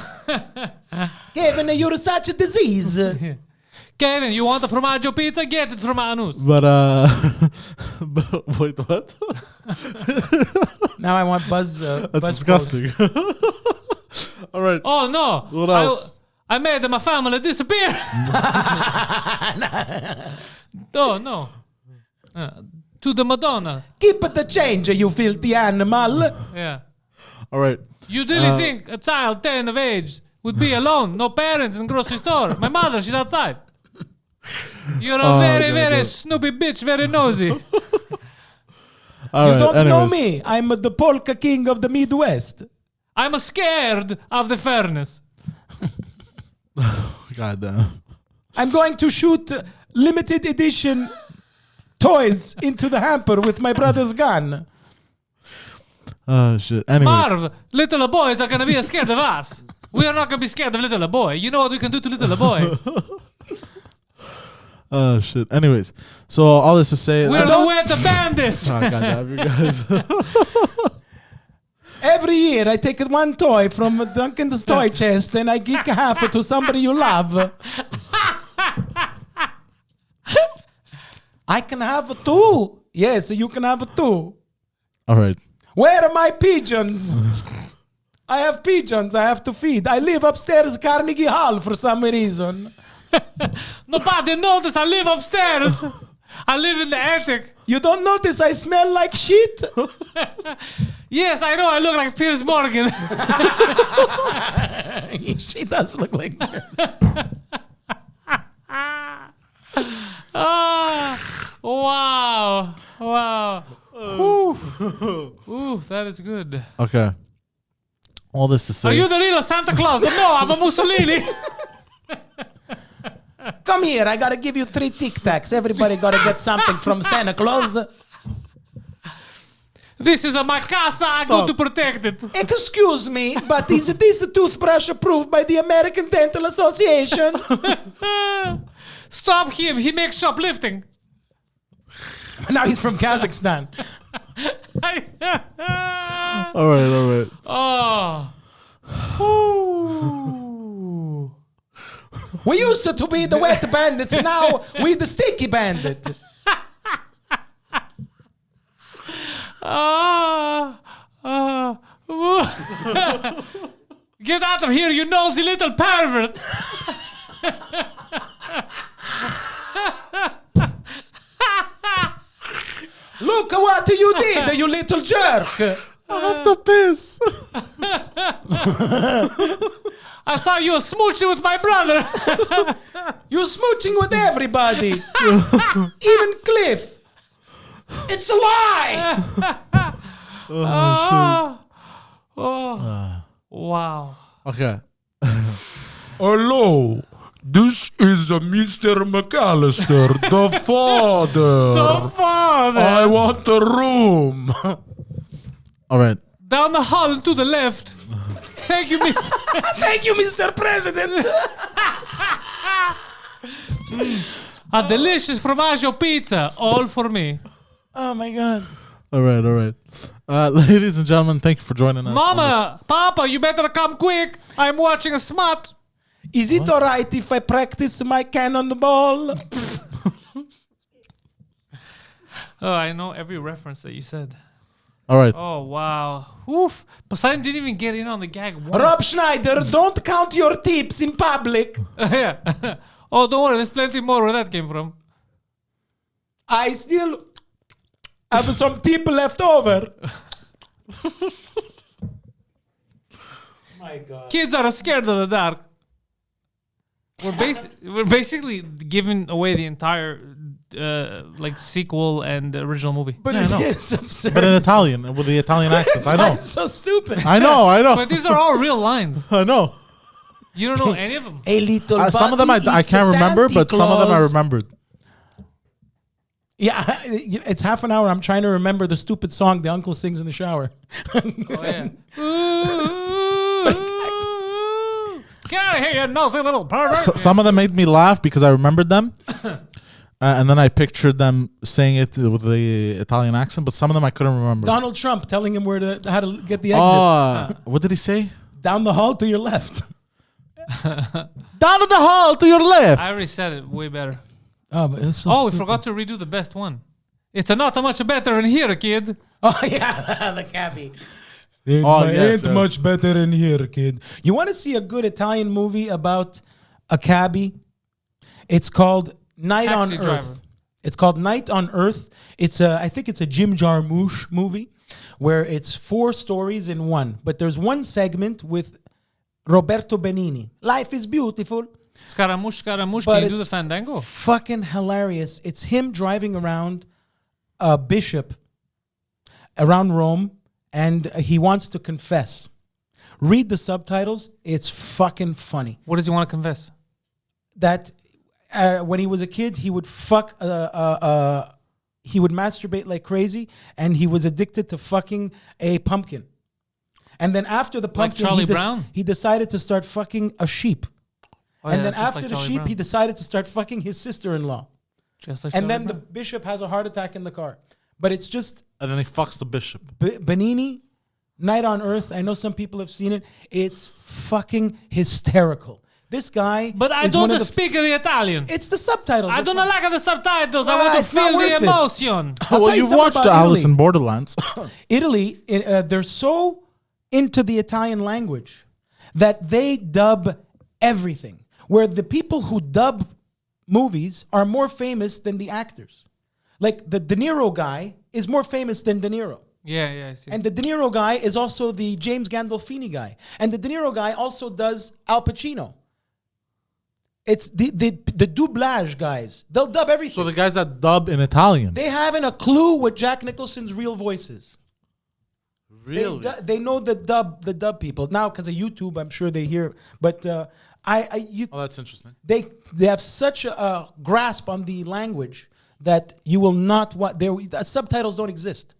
Giving you such a disease. Kevin, you want the formaggio pizza? Get it from Anus. But, but wait, what? Now I want Buzz. That's Buzz disgusting. All right. Oh no! What else? I made my family disappear. Oh no! To the Madonna. Keep the change, you filthy animal. Yeah. All right. You really think a child 10 of age would be alone, no parents in grocery store? My mother, she's outside. You're a very snoopy bitch, very nosy. All You right, don't know anyways. me. I'm the polka king of the Midwest. I'm scared of the furnace. God damn. I'm going to shoot limited edition toys into the hamper with my brother's gun. Oh shit. Anyways. Marv, little boys are gonna be scared of us. We are not gonna be scared of little boy. You know what we can do to little boy? Oh shit. Anyways, so all this to say, We're the wet bandits. oh, God damn you guys. Every year I take one toy from Duncan's toy chest and I give half to somebody you love. I can have two. Yes, you can have two. All right. Where are my pigeons? I have pigeons I have to feed. I live upstairs Carnegie Hall for some reason. Nobody notice I live upstairs. I live in the attic. You don't notice I smell like shit? Yes, I know I look like Piers Morgan. She does look like that. Wow. Wow. Ooh, that is good. Okay. All this to say. Are you the real Santa Claus? No, I'm a Mussolini. Come here, I gotta give you 3 Tic Tacs. Everybody gotta get something from Santa Claus. This is my casa. I go to protect it. Excuse me, but is this toothbrush approved by the American Dental Association? Stop him. He makes shoplifting. Now he's from Kazakhstan. All right. Oh. Ooh. We used to be the wet bandits, now we the sticky bandit. Get out of here, you nosy little pervert. Look what you did, you little jerk. I have to piss. I saw you smooching with my brother. You smooching with everybody. Even Cliff. It's a lie. Wow. Okay. Hello, this is Mr. McAllister, the father. The father. I want a room. All right. Down the hall and to the left. Thank you, Mr. Thank you, Mr. President. A delicious formaggio pizza, all for me. Oh my God. All right. Ladies and gentlemen, thank you for joining us. Mama, Papa, you better come quick. I'm watching a smut. Is it all right if I practice my cannonball? Oh, I know every reference that you said. All right. Oh, wow. Oof. Poseidon didn't even get in on the gag once. Rob Schneider, don't count your tips in public. Yeah. Oh, don't worry. There's plenty more where that came from. I still have some tip left over. My God. Kids are scared of the dark. We're basically giving away the entire sequel and original movie. But Yeah, I know. it's absurd. But in Italian, with the Italian accents. I know. It's so stupid. I know. But these are all real lines. I know. You don't know any of them. A little Some of them I can't remember, but some of them I remembered. Yeah, it's half an hour. I'm trying to remember the stupid song the uncle sings in the shower. Oh, yeah. Get out of here, you nosy little pervert. Some of them made me laugh because I remembered them. And then I pictured them saying it with the Italian accent, but some of them I couldn't remember. Donald Trump telling him how to get the exit. What did he say? Down the hall to your left. Down the hall to your left. I already said it way better. Oh, but it was so We stupid. forgot to redo the best one. It's not much better in here, kid. Oh, yeah, the cabbie. Yes. Much better in here, kid. You want to see a good Italian movie about a cabbie? It's called Night Taxi on driver. Earth. It's called Night on Earth. I think it's a Jim Jarmusch movie. where it's 4 stories in one. But there's one segment with Roberto Benigni. Life is beautiful. Scaramouche, Scaramouche. But Can you do it's the fandango? fucking hilarious. It's him driving around a bishop around Rome, and he wants to confess. Read the subtitles. It's fucking funny. What does he want to confess? That when he was a kid, he would he would masturbate like crazy, and he was addicted to fucking a pumpkin. And then after the pumpkin, Charlie Brown? he decided to start fucking a sheep. Oh, And yeah, then just after like the Charlie sheep, Brown. he decided to start fucking his sister-in-law. Just like And Charlie then the Brown. bishop has a heart attack in the car. But it's just And then he fucks the bishop. Benigni, Night on Earth. I know some people have seen it. It's fucking hysterical. This guy. But I is one don't of the speak the Italian. It's the subtitles. I They're do not fun. like the subtitles. I Ah, want to it's not feel the worth it. emotion. I'll Well, tell you you've something watched about Alice Italy. in Borderlands. Italy, they're so into the Italian language that they dub everything. Where the people who dub movies are more famous than the actors. Like the De Niro guy is more famous than De Niro. Yeah, I see. And the De Niro guy is also the James Gandolfini guy. And the De Niro guy also does Al Pacino. It's the doublage guys. They'll dub everything. So the guys that dub in Italian. They haven't a clue what Jack Nicholson's real voice is. Really? They know the dub people. Now, because of YouTube, I'm sure they hear. But Oh, that's interesting. they have such a grasp on the language that you will not watch. Subtitles don't exist.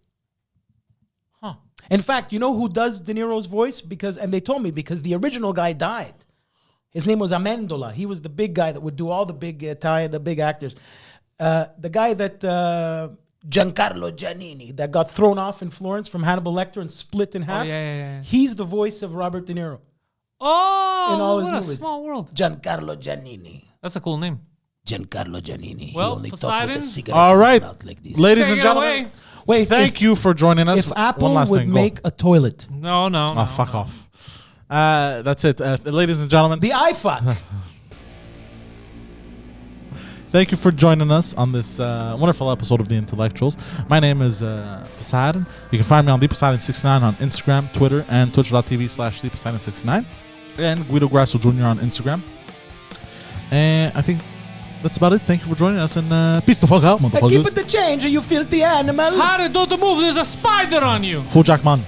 Huh. In fact, you know who does De Niro's voice? And they told me because the original guy died. His name was Amendola. He was the big guy that would do all the big Italian, the big actors. The guy that Giancarlo Giannini that got thrown off in Florence from Hannibal Lecter and split in half. yeah. He's the voice of Robert De Niro. Oh, in all his what a movies. small world. Giancarlo Giannini. That's a cool name. Giancarlo Giannini. Well, he only talked Poseidon? with a cigarette All in his right. mouth like this. Ladies Take and it gentlemen, away. Wait, thank you for joining us. If Apple One last would thing. Go. make a toilet, No. Oh, fuck off. That's it. Ladies and gentlemen, the iFuck. thank you for joining us on this wonderful episode of The Intellectuals. My name is Poseidon. You can find me on ThePoseidon69 on Instagram, Twitter, and twitch.tv/ThePoseidon69. And Guido Grasso Jr. on Instagram. And I think that's about it. Thank you for joining us, and peace the fuck out, Keep motherfuckers. it the change, you filthy animal. Harry, don't move. There's a spider on you. Who Jackman?